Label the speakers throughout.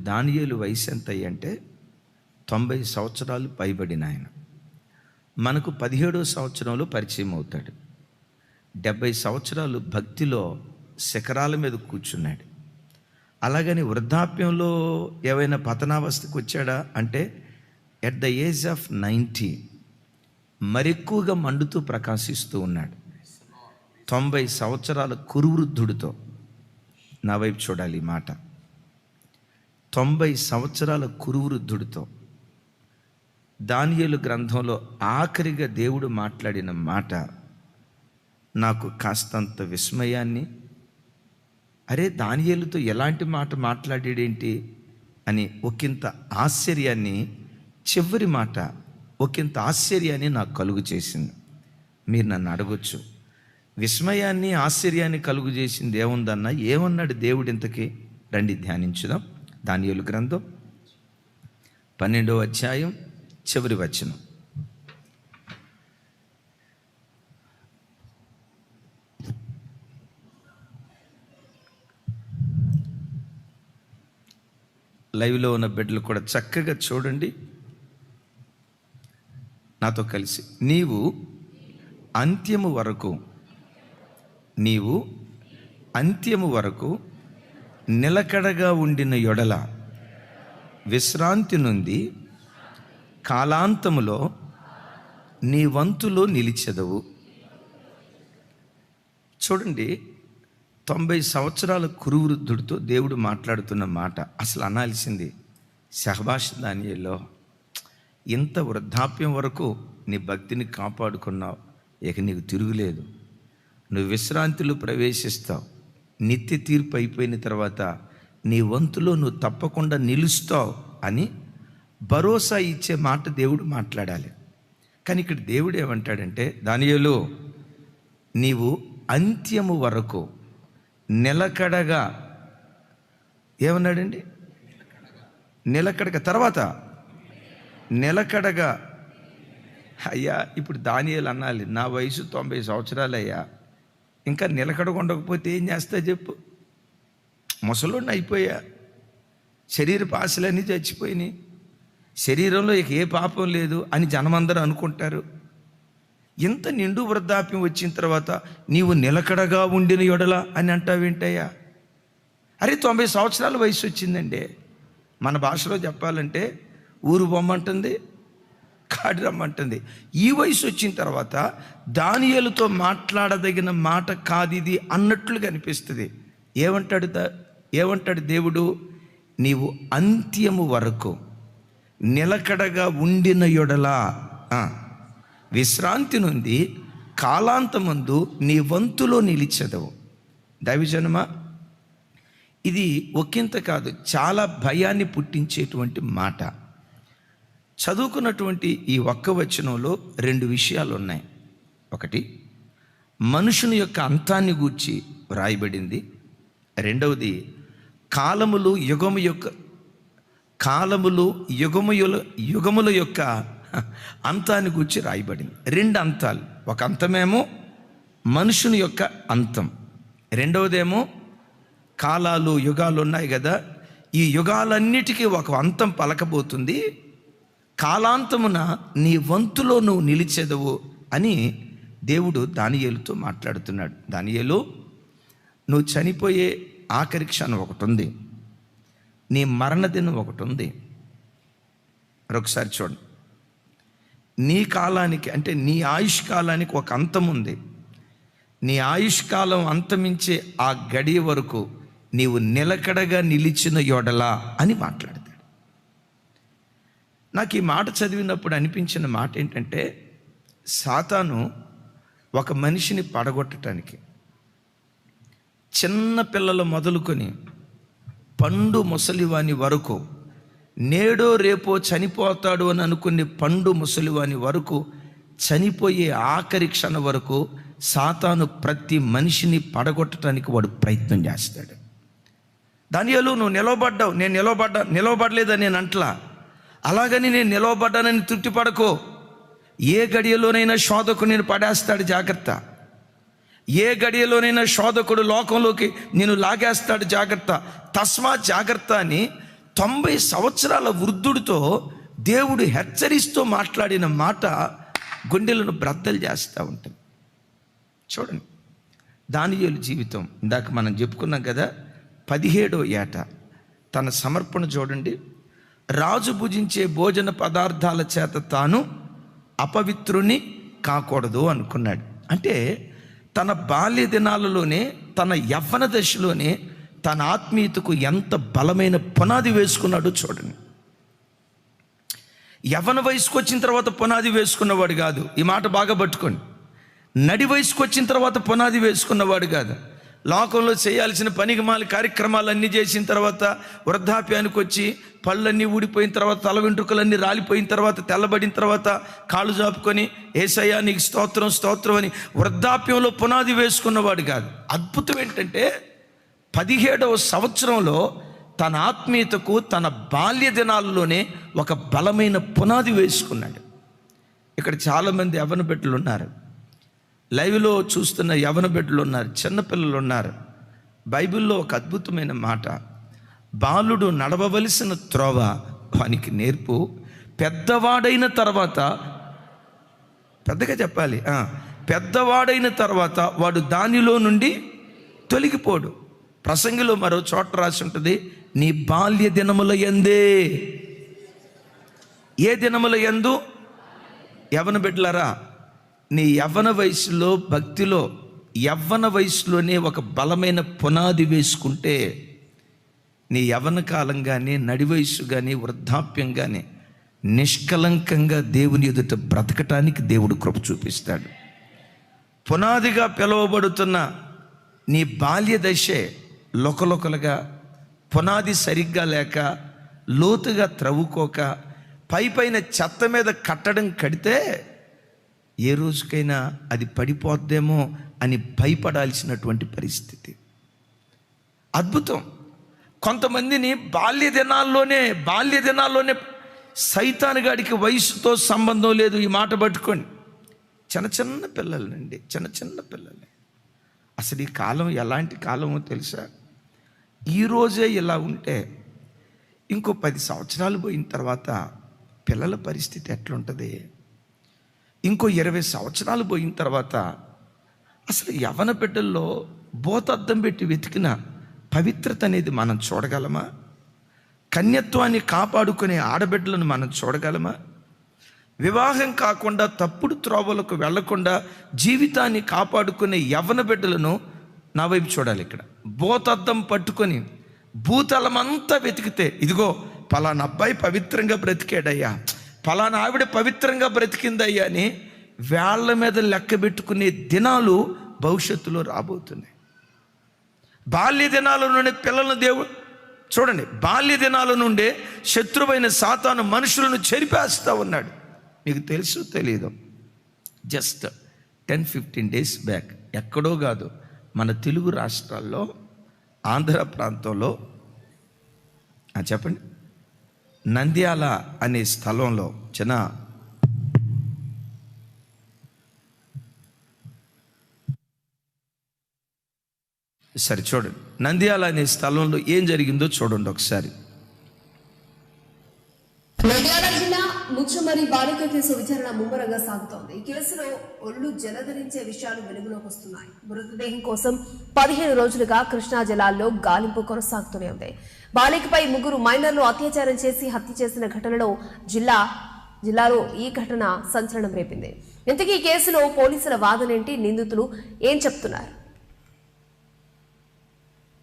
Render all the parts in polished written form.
Speaker 1: దానియేలు వయసు ఎంత అంటే 90 సంవత్సరాలు పైబడిన ఆయన. మనకు 17వ సంవత్సరంలో పరిచయం అవుతాడు. 70 సంవత్సరాలు భక్తిలో శిఖరాల మీద కూర్చున్నాడు. అలాగని వృద్ధాప్యంలో ఏవైనా పతనావస్థకు వచ్చాడా అంటే ఎట్ ద ఏజ్ ఆఫ్ 90 మరెక్కువగా మండుతూ ప్రకాశిస్తూ ఉన్నాడు. 90 సంవత్సరాల కురువృద్ధుడితో, నా వైపు చూడాలి ఈ మాట, 90 సంవత్సరాల కురువృద్ధుడితో దానియేలు గ్రంథంలో ఆఖరిగా దేవుడు మాట్లాడిన మాట నాకు కాస్తంత విస్మయాన్ని, అరే దానియేలుతో ఎలాంటి మాట మాట్లాడేడేంటి అని ఒకంత ఆశ్చర్యాన్ని, చివరి మాట ఒకంత ఆశ్చర్యాన్ని నాకు కలుగు చేసింది. మీరు నన్ను అడగొచ్చు, విస్మయాన్ని ఆశ్చర్యాన్ని కలుగు చేసింది ఏముందన్నా, ఏమన్నాడు దేవుడు ఇంతకీ? రండి ధ్యానించుదాం. దానియేలు గ్రంథం 12వ అధ్యాయం చివరి వచనం. లైవ్లో ఉన్న బిడ్డలు కూడా చక్కగా చూడండి నాతో కలిసి. నీవు అంత్యము వరకు నిలకడగా ఉండిన యొడల విశ్రాంతి నుండి కాలాంతములో నీ వంతులో నిలిచెదవు. చూడండి, 90 సంవత్సరాల కురువృద్ధుడితో దేవుడు మాట్లాడుతున్న మాట అసలు అనాల్సింది, శహబాష్ దానియేలో, ఇంత వృద్ధాప్యం వరకు నీ భక్తిని కాపాడుకున్నావు, ఇక నీకు తిరుగులేదు, నువ్వు విశ్రాంతిలో ప్రవేశిస్తావు, నిత్య తీర్పు అయిపోయిన తర్వాత నీ వంతులో నువ్వు తప్పకుండా నిలుస్తావు అని భరోసా ఇచ్చే మాట దేవుడు మాట్లాడాలి. కానీ ఇక్కడ దేవుడు ఏమంటాడంటే, దానియేలు నీవు అంత్యము వరకు నిలకడగా, ఏమన్నాడండి? నిలకడగా, తర్వాత నిలకడగా. అయ్యా ఇప్పుడు దానియేలు అనాలి, నా వయసు 90 సంవత్సరాలు అయ్యా, ఇంకా నిలకడగా ఉండకపోతే ఏం చేస్తా చెప్పు? ముసలోడిని అయిపోయా, శరీర ఆశలన్నీ చచ్చిపోయినాయి, శరీరంలో ఇక ఏ పాపం లేదు అని జనమందరూ అనుకుంటారు. ఇంత నిండు వృద్ధాప్యం వచ్చిన తర్వాత నీవు నిలకడగా ఉండిన యొడల అని అంటావేంటయ్యా? అరే 90 సంవత్సరాల వయసు వచ్చిందండి. మన భాషలో చెప్పాలంటే ఊరు బొమ్మంటుంది, కాడి రమ్మంటుంది. ఈ వయసు వచ్చిన తర్వాత దానియేలుతో మాట్లాడదగిన మాట కాదిది అన్నట్లుగా అనిపిస్తుంది. ఏమంటాడు దేవుడు? నీవు అంత్యము వరకు నిలకడగా ఉండిన యొడల విశ్రాంతి నుండి కాలాంతమందు నీ వంతులో నిలిచెదవు. దైవజనమా, ఇది ఒకంత కాదు, చాలా భయాన్ని పుట్టించేటువంటి మాట. చదువుకున్నటువంటి ఈ ఒక్క వచనంలో 2 విషయాలు ఉన్నాయి. ఒకటి, మనుషుని యొక్క అంతాన్ని గూర్చి వ్రాయబడింది. రెండవది, కాలములు యుగముల యొక్క అంతాన్ని గూర్చి రాయబడింది. 2 అంతాలు. ఒక అంతమేమో మనుషుని యొక్క అంతం, రెండవదేమో కాలాలు యుగాలు ఉన్నాయి కదా, ఈ యుగాలన్నిటికీ ఒక అంతం పలకబోతుంది. కాలాంతమున నీ వంతులో నువ్వు నిలిచెదవు అని దేవుడు దానియేలుతో మాట్లాడుతున్నాడు. దానియేలు, నువ్వు చనిపోయే ఆఖరి క్షణం ఒకటి ఉంది, నీ మరణదినం ఒకటి ఉంది. మరొకసారి చూడండి, నీ కాలానికి అంటే నీ ఆయుష్కాలానికి ఒక అంతం ఉంది. నీ ఆయుష్కాలం అంతమించే ఆ గడియ వరకు నీవు నిలకడగా నిలిచిన యొడలా అని మాట్లాడతాడు. నాకు ఈ మాట చదివినప్పుడు అనిపించిన మాట ఏంటంటే, సాతాను ఒక మనిషిని పడగొట్టడానికి చిన్న పిల్లలు మొదలుకొని పండు ముసలివాని వరకు, నేడో రేపో చనిపోతాడు అని అనుకునే పండు ముసలివాని వరకు, చనిపోయే ఆఖరి క్షణం వరకు సాతాను ప్రతి మనిషిని పడగొట్టడానికి వాడు ప్రయత్నం చేస్తాడు. దానియేలు, నువ్వు నిలవబడ్డావు, నేను నిలవబడలేదని నేను అంటలా, అలాగని నేను నిలవబడ్డానని తృప్తిపడకో. ఏ గడియలోనైనా శోధకుడు నేను పడేస్తాడు, జాగ్రత్త. ఏ గడియలోనైనా శోధకుడు లోకంలోకి నేను లాగేస్తాడు, జాగ్రత్త. తస్మాత్ జాగ్రత్త అని 90 సంవత్సరాల వృద్ధుడితో దేవుడు హెచ్చరిస్తూ మాట్లాడిన మాట గుండెలను బ్రద్దలు చేస్తూ ఉంటుంది. చూడండి, దానియేలు జీవితం ఇందాక మనం చెప్పుకున్నాం కదా. 17వ ఏట తన సమర్పణ చూడండి. రాజు భుజించే భోజన పదార్థాల చేత తాను అపవిత్రుని కాకూడదు అనుకున్నాడు. అంటే తన బాల్య దినాలలోనే, తన యవ్వన దశలోనే తన ఆత్మీయతకు ఎంత బలమైన పునాది వేసుకున్నాడో చూడండి. యవ్వన వయసుకు వచ్చిన తర్వాత పునాది వేసుకున్నవాడు కాదు. ఈ మాట బాగా పట్టుకోండి. నడి వయసుకు వచ్చిన తర్వాత పునాది వేసుకున్నవాడు కాదు. లోకంలో చేయాల్సిన పనికిమాల కార్యక్రమాలన్నీ చేసిన తర్వాత వృద్ధాప్యానికి వచ్చి పళ్ళన్నీ ఊడిపోయిన తర్వాత, తల వెంట్రుకలన్నీ రాలిపోయిన తర్వాత, తెల్లబడిన తర్వాత కాళ్ళు చాపుకొని యేసయ్యా నీకు స్తోత్రం స్తోత్రం అని వృద్ధాప్యంలో పునాది వేసుకున్నవాడు కాదు. అద్భుతం ఏంటంటే 17వ సంవత్సరంలో తన ఆత్మీయతకు తన బాల్య దినాల్లోనే ఒక బలమైన పునాది వేసుకున్నాడు. ఇక్కడ చాలామంది యవ్వన బిడ్డలు ఉన్నారు, లైవ్లో చూస్తున్న యవ్వన బిడ్డలు ఉన్నారు, చిన్నపిల్లలు ఉన్నారు. బైబిల్లో ఒక అద్భుతమైన మాట, బాలుడు నడవవలసిన త్రోవ వానికి నేర్పు, పెద్దవాడైన తర్వాత, పెద్దగా చెప్పాలి, పెద్దవాడైన తర్వాత వాడు దానిలో నుండి తొలగిపోడు. ప్రసంగిలో మరో చోట రాసి ఉంటుంది, నీ బాల్య దినముల యందే. ఏ దినముల యందు? యవ్వన బిడ్డలారా, నీ యవ్వన వయసులో, భక్తిలో యవ్వన వయసులోనే ఒక బలమైన పునాది వేసుకుంటే నీ యవ్వన కాలం కానీ, నడి వయసు కానీ, వృద్ధాప్యం కానీ నిష్కలంకంగా దేవుని ఎదుట బ్రతకటానికి దేవుడు కృప చూపిస్తాడు. పునాదిగా పిలువబడుతున్న నీ బాల్య దశే లొకలొకలుగా, పునాది సరిగ్గా లేక, లోతుగా త్రవ్వుకోక, పైన చెత్త మీద కట్టడం కడితే ఏ రోజుకైనా అది పడిపోద్దేమో అని భయపడాల్సినటువంటి పరిస్థితి. అద్భుతం. కొంతమందిని బాల్య దినాల్లోనే సైతానుగాడికి వయసుతో సంబంధం లేదు. ఈ మాట పట్టుకోండి. చిన్న పిల్లలండి, చిన్న పిల్లలే. అసలు ఈ కాలం ఎలాంటి కాలమో తెలుసా? ఈరోజే ఇలా ఉంటే ఇంకో 10 సంవత్సరాలు పోయిన తర్వాత పిల్లల పరిస్థితి ఎట్లుంటుంది? ఇంకో 20 సంవత్సరాలు పోయిన తర్వాత అసలు యవ్వన బిడ్డల్లో బోతద్దం పెట్టి వెతికిన పవిత్రత అనేది మనం చూడగలమా? కన్యత్వాన్ని కాపాడుకునే ఆడబిడ్డలను మనం చూడగలమా? వివాహం కాకుండా తప్పుడు త్రోవలకు వెళ్లకుండా జీవితాన్ని కాపాడుకునే యవ్వన బిడ్డలను నా వైపు చూడాలి. ఇక్కడ బోతద్దం పట్టుకొని భూతలమంతా వెతికితే, ఇదిగో పలానా అబ్బాయి పవిత్రంగా బ్రతికాడయ్యా, పలానా ఆవిడ పవిత్రంగా బ్రతికిందయ్యా అని వేళ్ల మీద లెక్క పెట్టుకునే దినాలు భవిష్యత్తులో రాబోతున్నాయి. బాల్య దినాల నుండి పిల్లలను దేవుడు చూడండి, బాల్య దినాల నుండే శత్రువైన సాతాను మనుషులను చెరిపేస్తూ ఉన్నాడు. మీకు తెలుసు తెలియదు, జస్ట్ 10-15 డేస్ బ్యాక్ ఎక్కడో కాదు, మన తెలుగు రాష్ట్రాల్లో, ఆంధ్ర ప్రాంతంలో, చెప్పండి, నంద్యాల అనే స్థలంలో సరే చూడండి, నంద్యాల అనే స్థలంలో ఏం జరిగిందో చూడండి ఒకసారి.
Speaker 2: నంద్యాల జిల్లా ముచ్చుమరి బాలిక కేసు విచారణ ముమ్మరంగా సాగుతోంది. ఈ కేసులో ఒళ్ళు జలధరించే విషయాలు వెలుగులోకి వస్తున్నాయి. మృతదేహం కోసం 15 రోజులుగా కృష్ణా జలాల్లో గాలింపు కొనసాగుతూనే ఉంది. బాలికపై 3 మైనర్లు అత్యాచారం చేసి హత్య చేసిన ఘటనలో జిల్లాలో ఈ ఘటన సంచలనం రేపింది. ఇంతకీ ఈ కేసులో పోలీసుల వాదనేంటి, నిందితులు ఏం చెప్తున్నారు?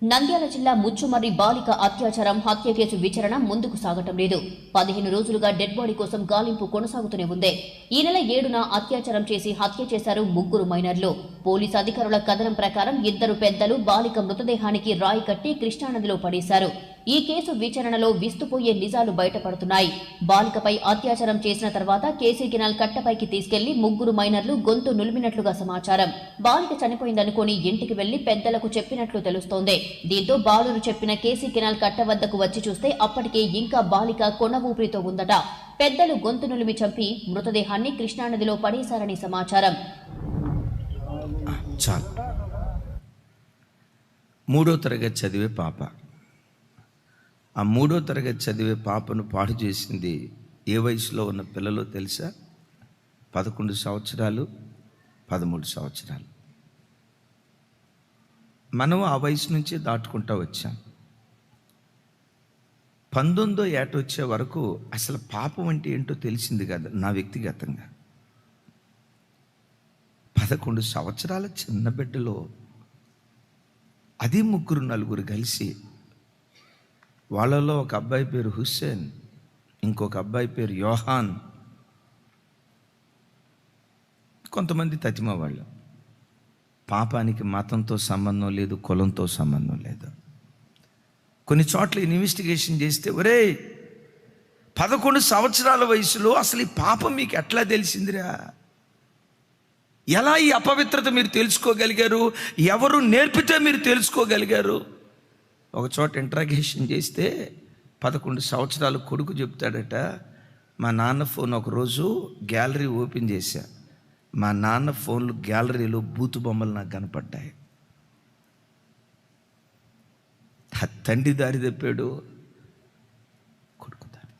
Speaker 3: నంద్యాల జిల్లా ముచ్చుమర్రి బాలిక అత్యాచారం హత్య కేసు విచారణ ముందుకు సాగటం లేదు. 15 రోజులుగా డెడ్ బాడీ కోసం గాలింపు కొనసాగుతూనే ఉంది. ఈ నెల 7న అత్యాచారం చేసి హత్య చేశారు 3 మైనర్లు. పోలీసు అధికారుల కథనం ప్రకారం 2 పెద్దలు బాలిక మృతదేహానికి రాయి కట్టి కృష్ణానదిలో పడేశారు. ఈ కేసు విచారణలో విస్తుపోయే నిజాలు బయటపడుతున్నాయి. బాలికపై అత్యాచారం చేసిన తర్వాత కేసీ కెనాల్ కట్టపైకి తీసుకెళ్లి 3 మైనర్లు గొంతు నులిమినట్లుగా సమాచారం. బాలిక చనిపోయిందనుకుని ఇంటికి వెళ్లి పెద్దలకు చెప్పినట్లు తెలుస్తోంది. దీంతో బాలురు చెప్పిన కేసీ కెనాల్ కట్ట వద్దకు వచ్చి చూస్తే అప్పటికే ఇంకా బాలిక కొన ఊపిరితో ఉందట. పెద్దలు గొంతు నులిమి చంపి మృతదేహాన్ని కృష్ణానదిలో పడేశారని సమాచారం.
Speaker 1: చాలు. 3వ తరగతి చదివే పాప ఆ 3వ తరగతి చదివే పాపను పాడు చేసింది ఏ వయసులో ఉన్న పిల్లలు తెలుసా? 11 సంవత్సరాలు, 13 సంవత్సరాలు. మనం ఆ వయసు నుంచి దాటుకుంటూ వచ్చాం. 19వ ఏట వచ్చే వరకు అసలు పాపం అంటే ఏంటో తెలిసింది కాదు నా వ్యక్తిగతంగా. 11 సంవత్సరాల చిన్న బిడ్డలో అది 3 4 కలిసి, వాళ్ళలో ఒక అబ్బాయి పేరు హుస్సేన్, ఇంకొక అబ్బాయి పేరు యోహాన్, కొంతమంది తతిమ వాళ్ళు. పాపానికి మతంతో సంబంధం లేదు, కులంతో సంబంధం లేదు. కొన్ని చోట్ల ఇన్వెస్టిగేషన్ చేస్తే, ఒరే 11 సంవత్సరాల వయసులో అసలు ఈ పాపం మీకు ఎట్లా తెలిసిందిరా? ఎలా ఈ అపవిత్రత మీరు తెలుసుకోగలిగారు? ఎవరు నేర్పితే మీరు తెలుసుకోగలిగారు? ఒక చోట ఇంట్రాగేషన్ చేస్తే 11 సంవత్సరాల కొడుకు చెప్తాడట, మా నాన్న ఫోన్ ఒకరోజు గ్యాలరీ ఓపెన్ చేశా, మా నాన్న ఫోన్లు గ్యాలరీలో బూతు బొమ్మలు నాకు కనపడ్డాయి. తండ్రి దారి తప్పాడు, కొడుకు దారి.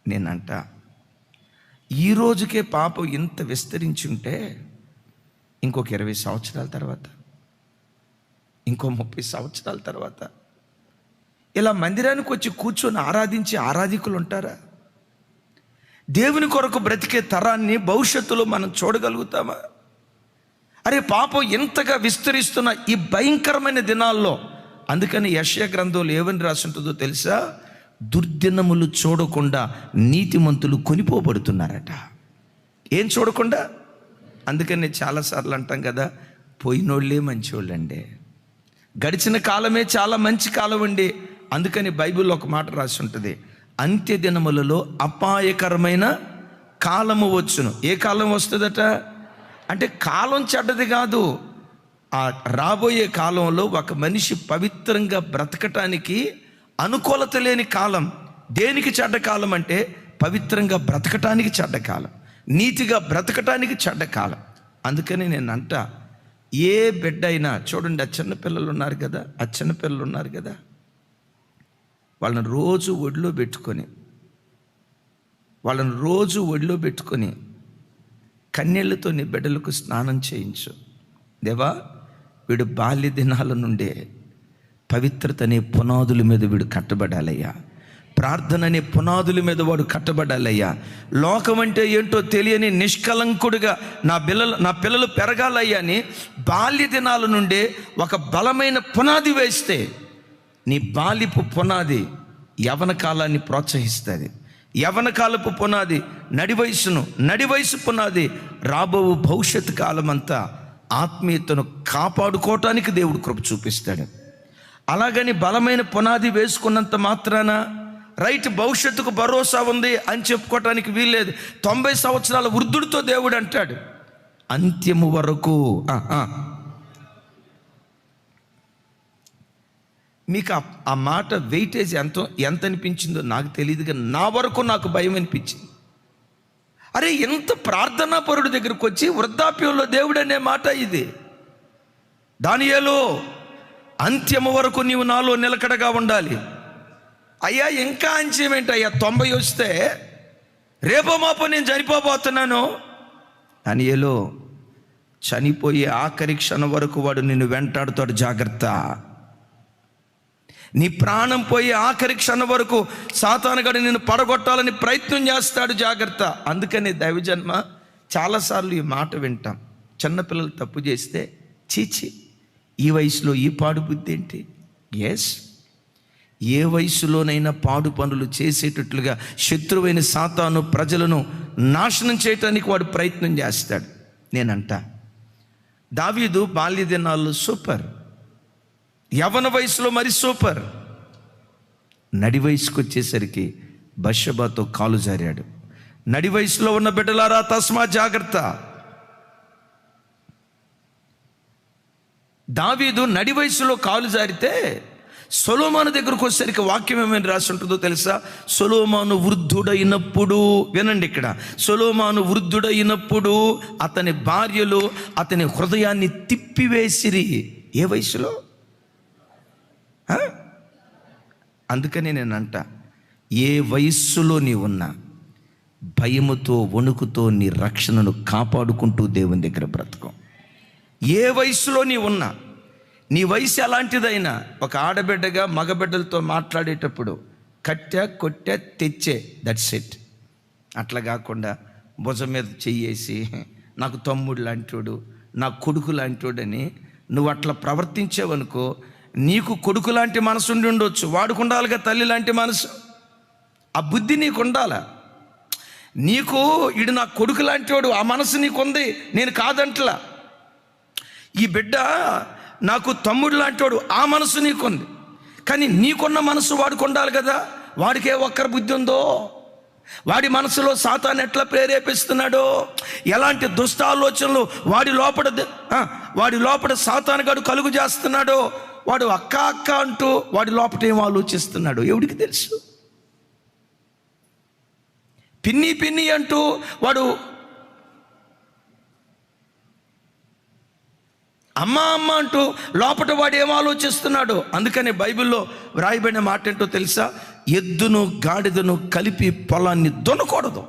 Speaker 1: నేనంట ఈ రోజుకే పాపం ఇంత విస్తరించి ఉంటే ఇంకొక 20 సంవత్సరాల తర్వాత, ఇంకో 30 సంవత్సరాల తర్వాత ఇలా మందిరానికి వచ్చి కూర్చొని ఆరాధించే ఆరాధికులు ఉంటారా? దేవుని కొరకు బ్రతికే తరాన్ని భవిష్యత్తులో మనం చూడగలుగుతామా? అరే పాపం ఎంతగా విస్తరిస్తున్న ఈ భయంకరమైన దినాల్లో, అందుకని యెషయా గ్రంథంలో ఏమని రాసి ఉంటుందో తెలుసా? దుర్దినములు చూడకుండా నీతిమంతులు కొనిపోబడుతున్నారట. ఏం చూడకుండా? అందుకని చాలాసార్లు అంటాం కదా, పోయినోళ్ళే మంచోళ్ళండి, గడిచిన కాలమే చాలా మంచి కాలం అండి. అందుకని బైబిల్లో ఒక మాట రాసి ఉంటుంది, అంత్య దినములలో అపాయకరమైన కాలము వచ్చును. ఏ కాలం వస్తుందట? అంటే కాలం చెడ్డది కాదు, ఆ రాబోయే కాలంలో ఒక మనిషి పవిత్రంగా బ్రతకటానికి అనుకూలత లేని కాలం. దేనికి చెడ్డ కాలం అంటే పవిత్రంగా బ్రతకటానికి చెడ్డ కాలం, నీతిగా బ్రతకటానికి చెడ్డ కాలం. అందుకని నేను అంట, ఏ బిడ్డ అయినా చూడండి, ఆ చిన్నపిల్లలు ఉన్నారు కదా, ఆ చిన్నపిల్లలు ఉన్నారు కదా, వాళ్ళని రోజు ఒడిలో పెట్టుకొని కన్నీళ్లతో నీ బిడ్డలకు స్నానం చేయించు. దేవా, వీడు బాల్య దినాల నుండే పవిత్రత అనే పునాదుల మీద వీడు కట్టబడాలయ్యా, ప్రార్థన అనే పునాదుల మీద వాడు కట్టబడాలయ్యా, లోకం అంటే ఏంటో తెలియని నిష్కలంకుడుగా నా పిల్లలు పెరగాలయ్యా అని బాల్య దినాల నుండే ఒక బలమైన పునాది వేస్తే నీ బాల్యపు పునాది యవన కాలాన్ని ప్రోత్సహిస్తుంది. యవన కాలపు పునాది నడివయసు పునాది రాబో భవిష్యత్తు కాలం అంతా ఆత్మీయతను కాపాడుకోవటానికి దేవుడు కృప చూపిస్తాడు. అలాగని బలమైన పునాది వేసుకున్నంత మాత్రాన రైట్ భవిష్యత్తుకు భరోసా ఉంది అని చెప్పుకోవటానికి వీల్లేదు. 90 సంవత్సరాల వృద్ధుడితో దేవుడు అంటాడు, అంత్యము వరకు. మీకు ఆ మాట వెయిటేజ్ ఎంత అనిపించిందో నాకు తెలియదు, కానీ నా వరకు నాకు భయం అనిపించింది. అరే, ఎంత ప్రార్థనా పరుడు దగ్గరకు వచ్చి వృద్ధాప్యంలో దేవుడు అనే మాట ఇది. దానియేలు, అంత్యము వరకు నీవు నాలో నిలకడగా ఉండాలి. అయ్యా, ఇంకా అంత్యం ఏంటయ్యా? 90 వస్తే రేపో మాపో నేను చనిపోబోతున్నాను. దానియేలు, చనిపోయే ఆఖరి క్షణం వరకు వాడు నిన్ను వెంటాడుతాడు, జాగ్రత్త. నీ ప్రాణం పోయే ఆఖరి క్షణం వరకు సాతానుగాడు నిన్ను పడగొట్టాలని ప్రయత్నం చేస్తాడు, జాగ్రత్త. అందుకని దైవజన్మ చాలాసార్లు ఈ మాట వింటాం. చిన్నపిల్లలు తప్పు చేస్తే, చీచి ఈ వయసులో ఈ పాడు బుద్ధి ఏంటి? ఎస్, ఏ వయసులోనైనా పాడు పనులు చేసేటట్లుగా శత్రువైన సాతాను ప్రజలను నాశనం చేయటానికి వాడు ప్రయత్నం చేస్తాడు. నేనంట, దావీదు బాల్య దినాల్లో సూపర్, యవన వయసులో మరి సూపర్, నడి వయసుకు వచ్చేసరికి బత్షెబాతో కాలు జారాడు. నడి వయసులో ఉన్న బిడ్డలారా తస్మా జాగ్రత్త. దావీదు నడి వయసులో కాలు జారితే సొలొమోను దగ్గరకు వచ్చేసరికి వాక్యం ఏమైనా రాసి ఉంటుందో తెలుసా? సొలొమోను వృద్ధుడైనప్పుడు, వినండి ఇక్కడ, సొలొమోను వృద్ధుడైనప్పుడు అతని భార్యలు అతని హృదయాన్ని తిప్పివేసిరి. ఏ వయసులో? అందుకని నేనంట, ఏ వయస్సులో నీ ఉన్నా భయముతో వణుకుతో నీ రక్షణను కాపాడుకుంటూ దేవుని దగ్గర బ్రతకం. ఏ వయసులో నీ ఉన్నా, నీ వయసు ఎలాంటిదైనా, ఒక ఆడబిడ్డగా మగబిడ్డలతో మాట్లాడేటప్పుడు కట్టె కొట్టె తెచ్చే, దట్స్ ఇట్. అట్లా కాకుండా భుజం మీద చెయ్యేసి నాకు తమ్ముడు లాంటోడు, నా కొడుకు లాంటోడని నువ్వు అట్లా ప్రవర్తించావనుకో, నీకు కొడుకు లాంటి మనసు ఉండి ఉండొచ్చు, వాడుకుండాలిగా తల్లి లాంటి మనసు. ఆ బుద్ధి నీకు ఉండాల. నీకు ఇడు నా కొడుకు లాంటివాడు, ఆ మనసు నీకుంది, నేను కాదంటలా. ఈ బిడ్డ నాకు తమ్ముడు లాంటివాడు, ఆ మనసు నీకుంది. కానీ నీకున్న మనసు వాడికి ఉండాలి కదా. వాడికే ఒక్కరి బుద్ధి ఉందో, వాడి మనసులో సాతాను ఎట్లా ప్రేరేపిస్తున్నాడో, ఎలాంటి దుష్ట ఆలోచనలు వాడి లోపల సాతాను గాడు కలుగు చేస్తున్నాడో, వాడు అక్క అక్క అంటూ వాడి లోపల ఏం ఆలోచిస్తున్నాడో ఎవడికి తెలుసు. పిన్ని పిన్ని అంటూ వాడు అమ్మ అమ్మ అంటూ లోపట వాడు ఏం ఆలోచిస్తున్నాడు. అందుకని బైబిల్లో వ్రాయబడిన మాట ఏంటో తెలుసా? ఎద్దును గాడిదను కలిపి పొలాన్ని దున్నకూడదు.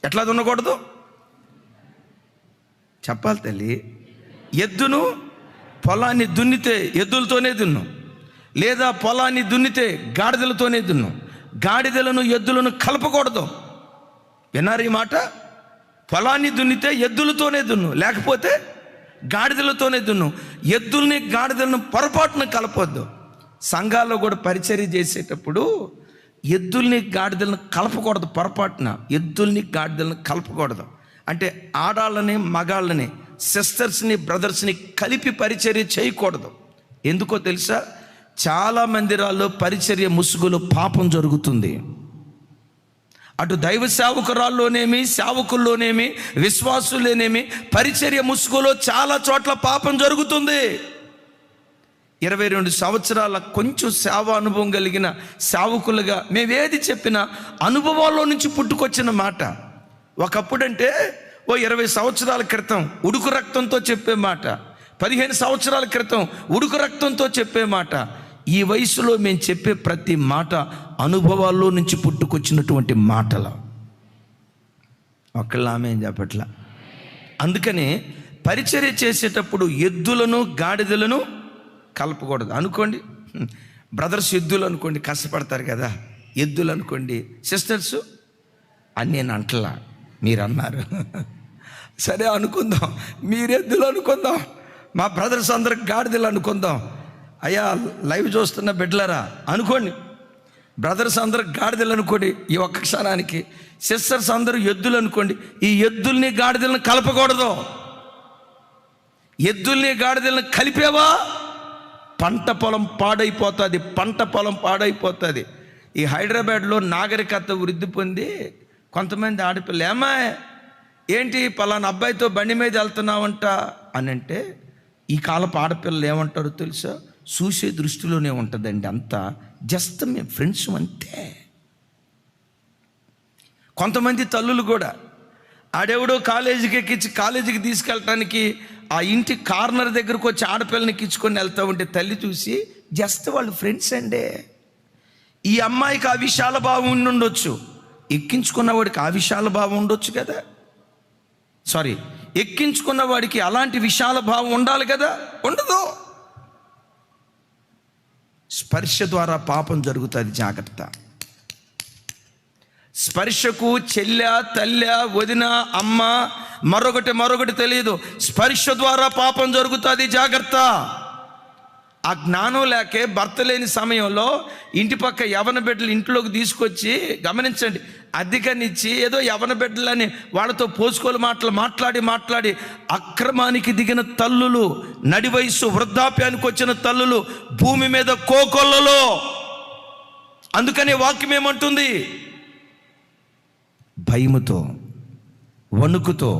Speaker 1: ఎట్లా దున్నకూడదు చెప్పాలి తల్లి. ఎద్దును పొలాన్ని దున్నితే ఎద్దులతోనే దున్ను, లేదా పొలాన్ని దున్నితే గాడిదలతోనే దున్ను. గాడిదలను ఎద్దులను కలపకూడదు. విన్నారు ఈ మాట? పొలాన్ని దున్నితే ఎద్దులతోనే దున్ను, లేకపోతే గాడిదలతోనే దున్ను. ఎద్దుల్ని గాడిదలను పొరపాటున కలపొద్దు. సంఘాల్లో కూడా పరిచర్య చేసేటప్పుడు ఎద్దుల్ని గాడిదలను కలపకూడదు. పొరపాటున ఎద్దుల్ని గాడిదలను కలపకూడదు. అంటే ఆడాళ్ళని మగాళ్ళని, సిస్టర్స్ని బ్రదర్స్ని కలిపి పరిచర్య చేయకూడదు. ఎందుకో తెలుసా? చాలా మందిరాల్లో పరిచర్య ముసుగులో పాపం జరుగుతుంది. అటు దైవ సేవకురాల్లోనేమి, సేవకుల్లోనేమి, విశ్వాసుల్లోనేమి పరిచర్య ముసుగులో చాలా చోట్ల పాపం జరుగుతుంది. 22 సంవత్సరాల కొంచెం సేవ అనుభవం కలిగిన సేవకులుగా మేమేది చెప్పినా అనుభవాల్లో నుంచి పుట్టుకొచ్చిన మాట. ఒకప్పుడంటే 20 సంవత్సరాల క్రితం ఉడుకు రక్తంతో చెప్పే మాట, 15 సంవత్సరాల క్రితం ఉడుకు రక్తంతో చెప్పే మాట. ఈ వయసులో మేము చెప్పే ప్రతి మాట అనుభవాల్లో నుంచి పుట్టుకొచ్చినటువంటి మాటలు. ఒకళ్ళ ఆమె ఏం చెప్పట్లా. అందుకని పరిచర్య చేసేటప్పుడు ఎద్దులను గాడిదలను కలపకూడదు. అనుకోండి బ్రదర్స్ ఎద్దులు అనుకోండి, కష్టపడతారు కదా. ఎద్దులు అనుకోండి, సిస్టర్స్ అని నేను అంటలా, మీరు అన్నారు సరే అనుకుందాం. మీరు ఎద్దులు అనుకుందాం, మా బ్రదర్స్ అందరికి గాడిదలు అనుకుందాం. అయ్యా లైవ్ చూస్తున్న బిడ్డలారా అనుకోండి, బ్రదర్స్ అందరు గాడిదలు అనుకోండి ఈ ఒక్క క్షణానికి. సిస్టర్స్ అందరూ ఎద్దులు అనుకోండి. ఈ ఎద్దుల్ని గాడిదలను కలపకూడదు. ఎద్దుల్ని గాడిదలను కలిపేవా పంట పొలం పాడైపోతుంది. పంట పొలం పాడైపోతుంది. ఈ హైదరాబాద్లో నాగరికత వృద్ధి పొంది కొంతమంది ఆడపిల్ల, ఏమా ఏంటి పలానా అబ్బాయితో బండి మీద వెళ్తున్నావంట అని అంటే, ఈ కాలపు ఆడపిల్లలు ఏమంటారో తెలుసా? చూసే దృష్టిలోనే ఉంటుందండి, అంతా జస్ట్ మేము ఫ్రెండ్స్ అంతే. కొంతమంది తల్లులు కూడా ఆడెవడో కాలేజీకి ఎక్కించి కాలేజీకి తీసుకెళ్ళటానికి ఆ ఇంటి కార్నర్ దగ్గరకు వచ్చి ఆడపిల్లని ఎక్కించుకొని వెళ్తూ ఉంటే తల్లి చూసి జస్ట్ వాళ్ళు ఫ్రెండ్స్ అండే. ఈ అమ్మాయికి ఆ విశాల భావం ఉండి ఉండొచ్చు, ఎక్కించుకున్న వాడికి ఆ విశాల భావం ఉండొచ్చు కదా. సారీ, ఎక్కించుకున్న వాడికి అలాంటి విశాల భావం ఉండాలి కదా, ఉండదు. స్పర్శ ద్వారా పాపం జరుగుతుంది, జాగ్రత్త. స్పర్శకు చెల్లె, తల్లె, వదిన, అమ్మ, మరొకటి తెలియదు. స్పర్శ ద్వారా పాపం జరుగుతుంది, జాగ్రత్త. ఆ జ్ఞానం లేకే భర్త లేని సమయంలో ఇంటి పక్క యవన బిడ్డలు ఇంట్లోకి తీసుకొచ్చి, గమనించండి, అధికనిచ్చి ఏదో యవన బిడ్డలని వాళ్ళతో పోసుకోలు మాట్లాడి అక్రమానికి దిగిన తల్లులు, నడి వయసు వృద్ధాప్యానికి వచ్చిన తల్లులు భూమి మీద కోకొల్లలో. అందుకనే వాక్యం ఏమంటుంది? భయముతో వణుకుతో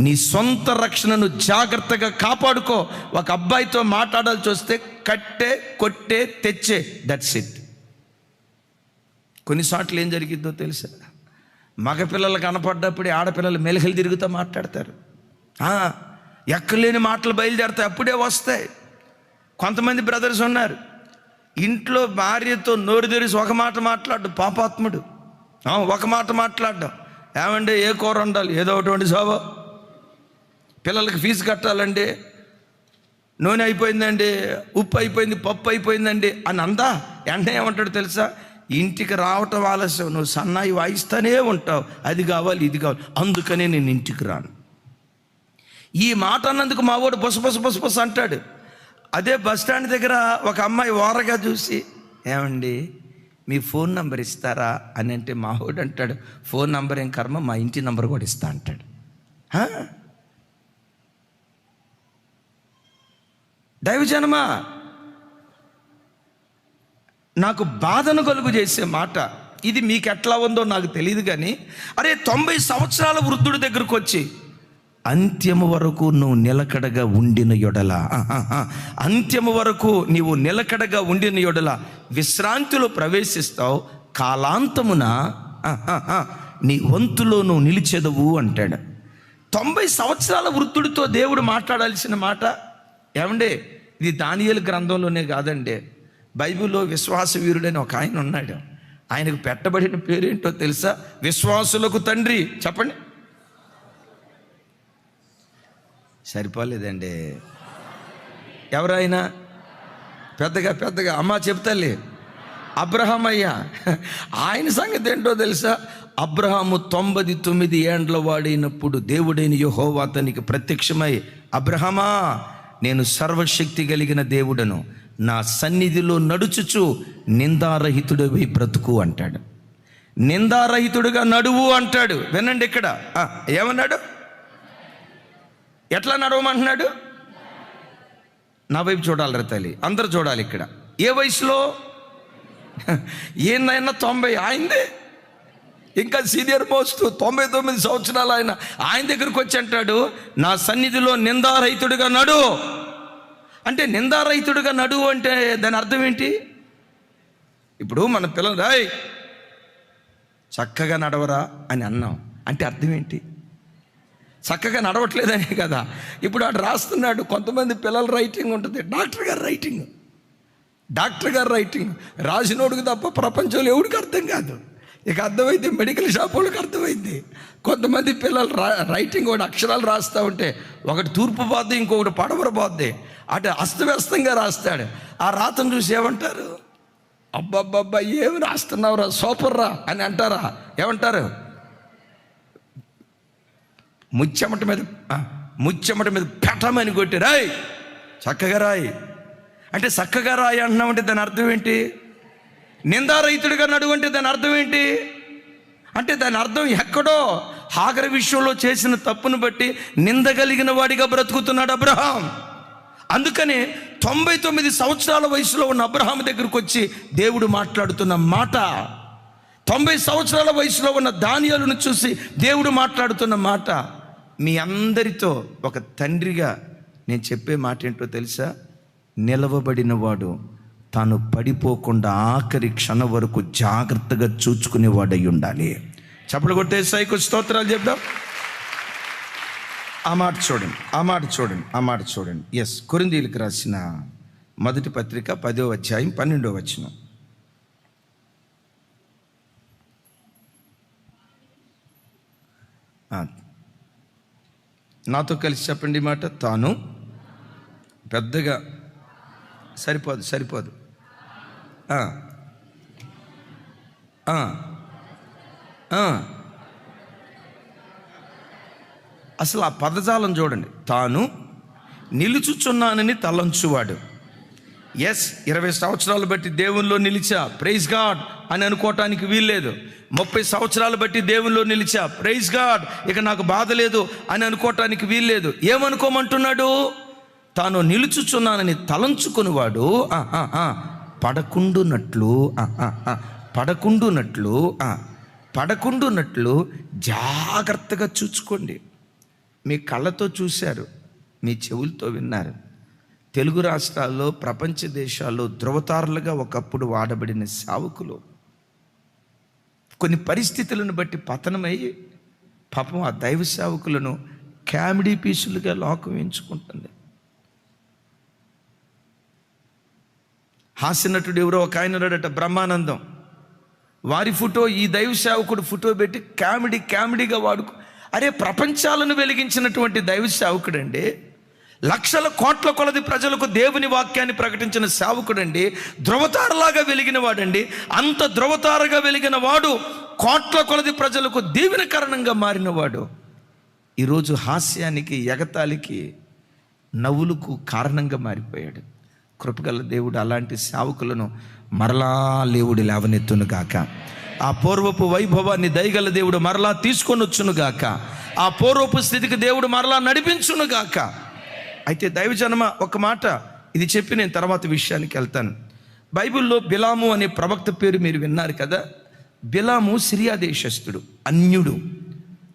Speaker 1: నీ సొంత రక్షణను జాగ్రత్తగా కాపాడుకో. ఒక అబ్బాయితో మాట్లాడాల్సి వస్తే కట్టే కొట్టే తెచ్చే, దట్స్ ఇట్. కొన్నిసార్లు ఏం జరిగిద్దో తెలుసా? మగపిల్లలు కనపడ్డప్పుడే ఆడపిల్లలు మెలికలు తిరుగుతూ మాట్లాడతారు. ఎక్కలేని మాటలు బయలుదేరుతాయి, అప్పుడే వస్తాయి. కొంతమంది బ్రదర్స్ ఉన్నారు, ఇంట్లో భార్యతో నోరు తెరిచి ఒక మాట మాట్లాడు పాపాత్ముడు. ఒక మాట మాట్లాడడం, ఏమండి ఏ కూర ఉండాలి, ఏదో ఒకటి వండి సావో, పిల్లలకి ఫీజు కట్టాలండి, నూనె అయిపోయిందండి, ఉప్పు అయిపోయింది, పప్పు అయిపోయిందండి అని అందా. వెంటనే ఏమంటాడు తెలుసా, ఇంటికి రావటం ఆలస్యం, నువ్వు సన్నాయి వాయిస్తూనే ఉంటావు, అది కావాలి ఇది కావాలి, అందుకనే నేను ఇంటికి రాను. ఈ మాట అన్నందుకు మా వాడు బొస అంటాడు. అదే బస్ స్టాండ్ దగ్గర ఒక అమ్మాయి ఓరగా చూసి, ఏమండి మీ ఫోన్ నంబర్ ఇస్తారా అని అంటే మా వాడు అంటాడు, ఫోన్ నంబర్ ఏం కర్మ, మా ఇంటి నంబర్ కూడా ఇస్తా అంటాడు. దైవజనమా, నాకు బాధను కలుగు చేసే మాట ఇది. మీకు ఎట్లా ఉందో నాకు తెలియదు కానీ, అరే 90 సంవత్సరాల వృద్ధుడి దగ్గరకు వచ్చి అంత్యము వరకు నువ్వు నిలకడగా ఉండిన యొడల, అంత్యము వరకు నీవు నిలకడగా ఉండిన యొడల విశ్రాంతిలో ప్రవేశిస్తావు, కాలాంతమున నీ వంతులో నువ్వు నిలిచెదవు అంటాడు. 90 సంవత్సరాల వృద్ధుడితో దేవుడు మాట్లాడాల్సిన మాట. ఏమండే, ఇది దానియేలు గ్రంథంలోనే కాదండి, బైబిల్లో విశ్వాస వీరుడని ఒక ఆయన ఉన్నాడు. ఆయనకు పెట్టబడిన పేరేంటో తెలుసా? విశ్వాసులకు తండ్రి. చెప్పండి. సరిపోలేదండి. ఎవరైనా పెద్దగా అమ్మ చెప్తాలే, అబ్రహాం అయ్యా. ఆయన సంగతి ఏంటో తెలుసా? అబ్రహాము 99 ఏండ్ల వాడైనప్పుడు దేవుడైన యెహోవా అతనికి ప్రత్యక్షమై, అబ్రహామా, నేను సర్వశక్తి కలిగిన దేవుడను, నా సన్నిధిలో నడుచుచు నిందారహితుడివై బ్రతుకు అంటాడు. నిందారహితుడిగా నడువు అంటాడు. వినండి ఇక్కడ ఏమన్నాడు, ఎట్లా నడవమంటున్నాడు? నా వైపు చూడాలి రా తల్లి, అందరు చూడాలి. ఇక్కడ ఏ వయసులో? ఏందైనా 90 ఆయనదే, ఇంకా సీనియర్ మోస్ట్ 99 సంవత్సరాలు ఆయన దగ్గరికి వచ్చి అంటాడు, నా సన్నిధిలో నిందారహితుడిగా నడు. అంటే నిందారహితుడిగా నడు అంటే దాని అర్థం ఏంటి? ఇప్పుడు మన పిల్లలు రాయ్ చక్కగా నడవరా అని అన్నాం అంటే అర్థం ఏంటి? చక్కగా నడవట్లేదనే కదా. ఇప్పుడు ఆడు రాస్తున్నాడు, కొంతమంది పిల్లల రైటింగ్ ఉంటుంది, డాక్టర్ గారు రైటింగ్ రాసినోడికి తప్ప ప్రపంచంలో ఎవడికి అర్థం కాదు. ఇక అర్థమైంది, మెడికల్ షాప్ వాళ్ళకి అర్థమైంది. కొంతమంది పిల్లలు రైటింగ్ ఒకటి అక్షరాలు రాస్తూ ఉంటే ఒకటి తూర్పు పోద్ది, ఇంకొకటి పడమర పోద్ది, అటు అస్తవ్యస్తంగా రాస్తాడు. ఆ రాతను చూసి ఏమంటారు? అబ్బబ్బబ్బా ఏమి రాస్తున్నావురా, సూపర్ రా అని అంటారా? ఏమంటారు? ముచ్చెమట మీద పెట్టమని కొట్టి రాయ్, చక్కగా రాయి అంటే చక్కగా రాయి అంటున్నామంటే దాని అర్థం ఏంటి? నిందారహితుడిగా నడువు అంటే దాని అర్థం ఏంటి? అంటే దాని అర్థం ఎక్కడో హాగరు విషయంలో చేసిన తప్పును బట్టి నిందగలిగిన వాడిగా బ్రతుకుతున్నాడు అబ్రహాం. అందుకని 99 సంవత్సరాల వయసులో ఉన్న అబ్రహాం దగ్గరకు వచ్చి దేవుడు మాట్లాడుతున్న మాట, 90 సంవత్సరాల వయసులో ఉన్న దానియేలును చూసి దేవుడు మాట్లాడుతున్న మాట, మీ అందరితో ఒక తండ్రిగా నేను చెప్పే మాట ఏంటో తెలుసా? నిలవబడిన వాడు తాను పడిపోకుండా ఆఖరి క్షణం వరకు జాగ్రత్తగా చూచుకునేవాడై ఉండాలి. చప్పలు కొట్టే సైకు స్తోత్రాలు చెప్దాం. ఆ మాట చూడండి. ఎస్, కొరింథీయులకు రాసిన మొదటి పత్రిక 10వ అధ్యాయం 12వ వచనం. నాతో కలిసి చెప్పండి మాట. తాను పెద్దగా సరిపోదు. అసలు ఆ పదజాలం చూడండి. తాను నిలుచుచున్నానని తలంచువాడు. ఎస్, 20 సంవత్సరాలు బట్టి దేవునిలో నిలిచా, ప్రైజ్ గాడ్ అని అనుకోవటానికి వీల్లేదు. 30 సంవత్సరాలు బట్టి దేవునిలో నిలిచా, ప్రైజ్ గాడ్, ఇక నాకు బాధ లేదు అని అనుకోవటానికి వీల్లేదు. ఏమనుకోమంటున్నాడు? తాను నిలుచుచున్నానని తలంచుకునివాడు పడకుండునట్లు జాగ్రత్తగా చూచుకోండి. మీ కళ్ళతో చూశారు, మీ చెవులతో విన్నారు. తెలుగు రాష్ట్రాల్లో, ప్రపంచ దేశాల్లో ధృవతారులుగా ఒకప్పుడు వాడబడిన సేవకులు కొన్ని పరిస్థితులను బట్టి పతనమై పాపం ఆ దైవ సేవకులను కామెడీ పీసులుగా లోకం ఎంచుకుంటుంది. హాస్యనటుడు ఎవరో ఒక ఆయన ఉన్నాడట, బ్రహ్మానందం. వారి ఫోటో ఈ దైవ సేవకుడు ఫోటో పెట్టి కామెడీగా వాడుకో. అరే, ప్రపంచాలను వెలిగించినటువంటి దైవ సేవకుడండి, లక్షల కోట్ల కొలది ప్రజలకు దేవుని వాక్యాన్ని ప్రకటించిన సేవకుడండి, ధ్రువతారలాగా వెలిగిన వాడండి. అంత ధ్రువతారగా వెలిగిన వాడు కోట్ల కొలది ప్రజలకు దీవెనకరణంగా మారినవాడు ఈరోజు హాస్యానికి, ఎగతాళికి, నవ్వులకు కారణంగా మారిపోయాడు. కృపగల దేవుడు అలాంటి సేవకులను మరలా దేవుడు లేవనెత్తును గాక. ఆ పూర్వపు వైభవాన్ని దయగల దేవుడు మరలా తీసుకొని వచ్చును గాక. ఆ పూర్వపు స్థితికి దేవుడు మరలా నడిపించును గాక. అయితే దైవజనమ, ఒక మాట ఇది చెప్పి నేను తర్వాత విషయానికి వెళ్తాను. బైబిల్లో బిలాము అనే ప్రవక్త పేరు మీరు విన్నారు కదా. బిలాము సిరియా దేశస్థుడు, అన్యుడు.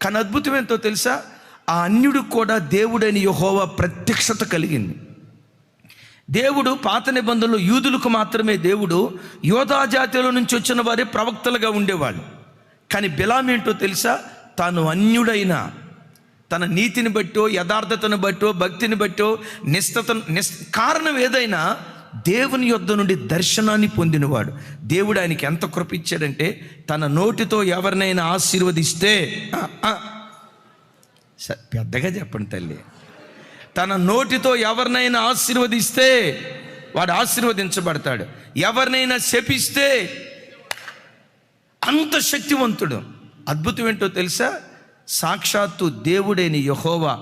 Speaker 1: కానీ అద్భుతం ఏంటో తెలుసా, ఆ అన్యుడు కూడా దేవుడైన యెహోవా ప్రత్యక్షత కలిగింది. దేవుడు పాత నిబంధనలో యూదులకు మాత్రమే దేవుడు, యోధా జాతిలో నుంచి వచ్చిన వారే ప్రవక్తలుగా ఉండేవాళ్ళు. కానీ బిలాము ఏంటో తెలుసా, తాను అన్యుడైన, తన నీతిని బట్టో, యథార్థతను బట్టో, భక్తిని బట్టో, కారణం ఏదైనా దేవుని యొద్ద నుండి దర్శనాన్ని పొందినవాడు. దేవుడు ఆయనకి ఎంత కృప ఇచ్చాడంటే, తన నోటితో ఎవరినైనా ఆశీర్వదిస్తే, పెద్దగా చెప్పండి తల్లి, తన నోటితో ఎవరినైనా ఆశీర్వదిస్తే వాడు ఆశీర్వదించబడతాడు. ఎవరినైనా శపిస్తే అంత శక్తివంతుడు. అద్భుతం ఏంటో తెలుసా, సాక్షాత్తు దేవుడైన యెహోవా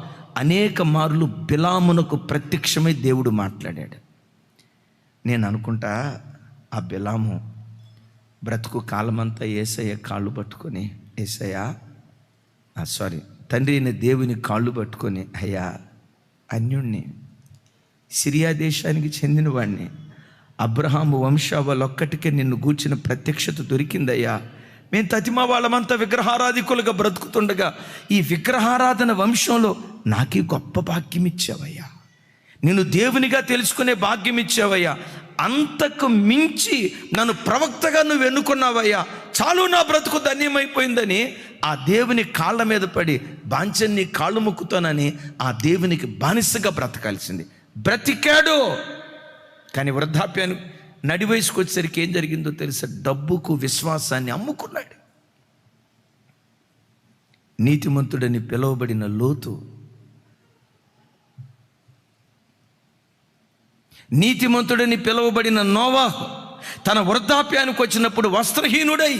Speaker 1: అనేక మార్లు బిలామునకు ప్రత్యక్షమై దేవుడు మాట్లాడాడు. నేను అనుకుంటా, ఆ బిలాము బ్రతుకు కాలమంతా యేసయ్య కాళ్ళు పట్టుకొని, తండ్రి అయిన దేవుని కాళ్ళు పట్టుకొని, అయ్యా, అన్యుణ్ణి, సిరియా దేశానికి చెందినవాడిని, అబ్రహాము వంశావళొక్కటికే నిన్ను గూర్చిన ప్రత్యక్షత దొరికిందయ్యా. మేము తతిమా వాళ్ళమంతా విగ్రహారాధికులుగా బ్రతుకుతుండగా ఈ విగ్రహారాధన వంశంలో నాకీ గొప్ప భాగ్యం ఇచ్చావయ్యా, నేను దేవునిగా తెలుసుకునే భాగ్యం ఇచ్చావయ్యా, అంతకు మించి నన్ను ప్రవక్తగా నువ్వు ఎన్నుకున్నావయ్యా, చాలు నా బ్రతుకు ధన్యమైపోయిందని ఆ దేవుని కాళ్ళ మీద పడి, బాంచన్ని కాళ్ళు మొక్కుతానని ఆ దేవునికి బానిసగా బ్రతకాల్సింది. బ్రతికాడు. కానీ వృద్ధాప్యాన్ని, నడి వయసుకు వచ్చేసరికి ఏం జరిగిందో తెలుసా, డబ్బుకు విశ్వాసాన్ని అమ్ముకున్నాడు. నీతిమంతుడని పిలువబడిన లోతు, నీతిమంతుడని పిలువబడిన నోవాహు తన వృద్ధాప్యానికి వచ్చినప్పుడు వస్త్రహీనుడై,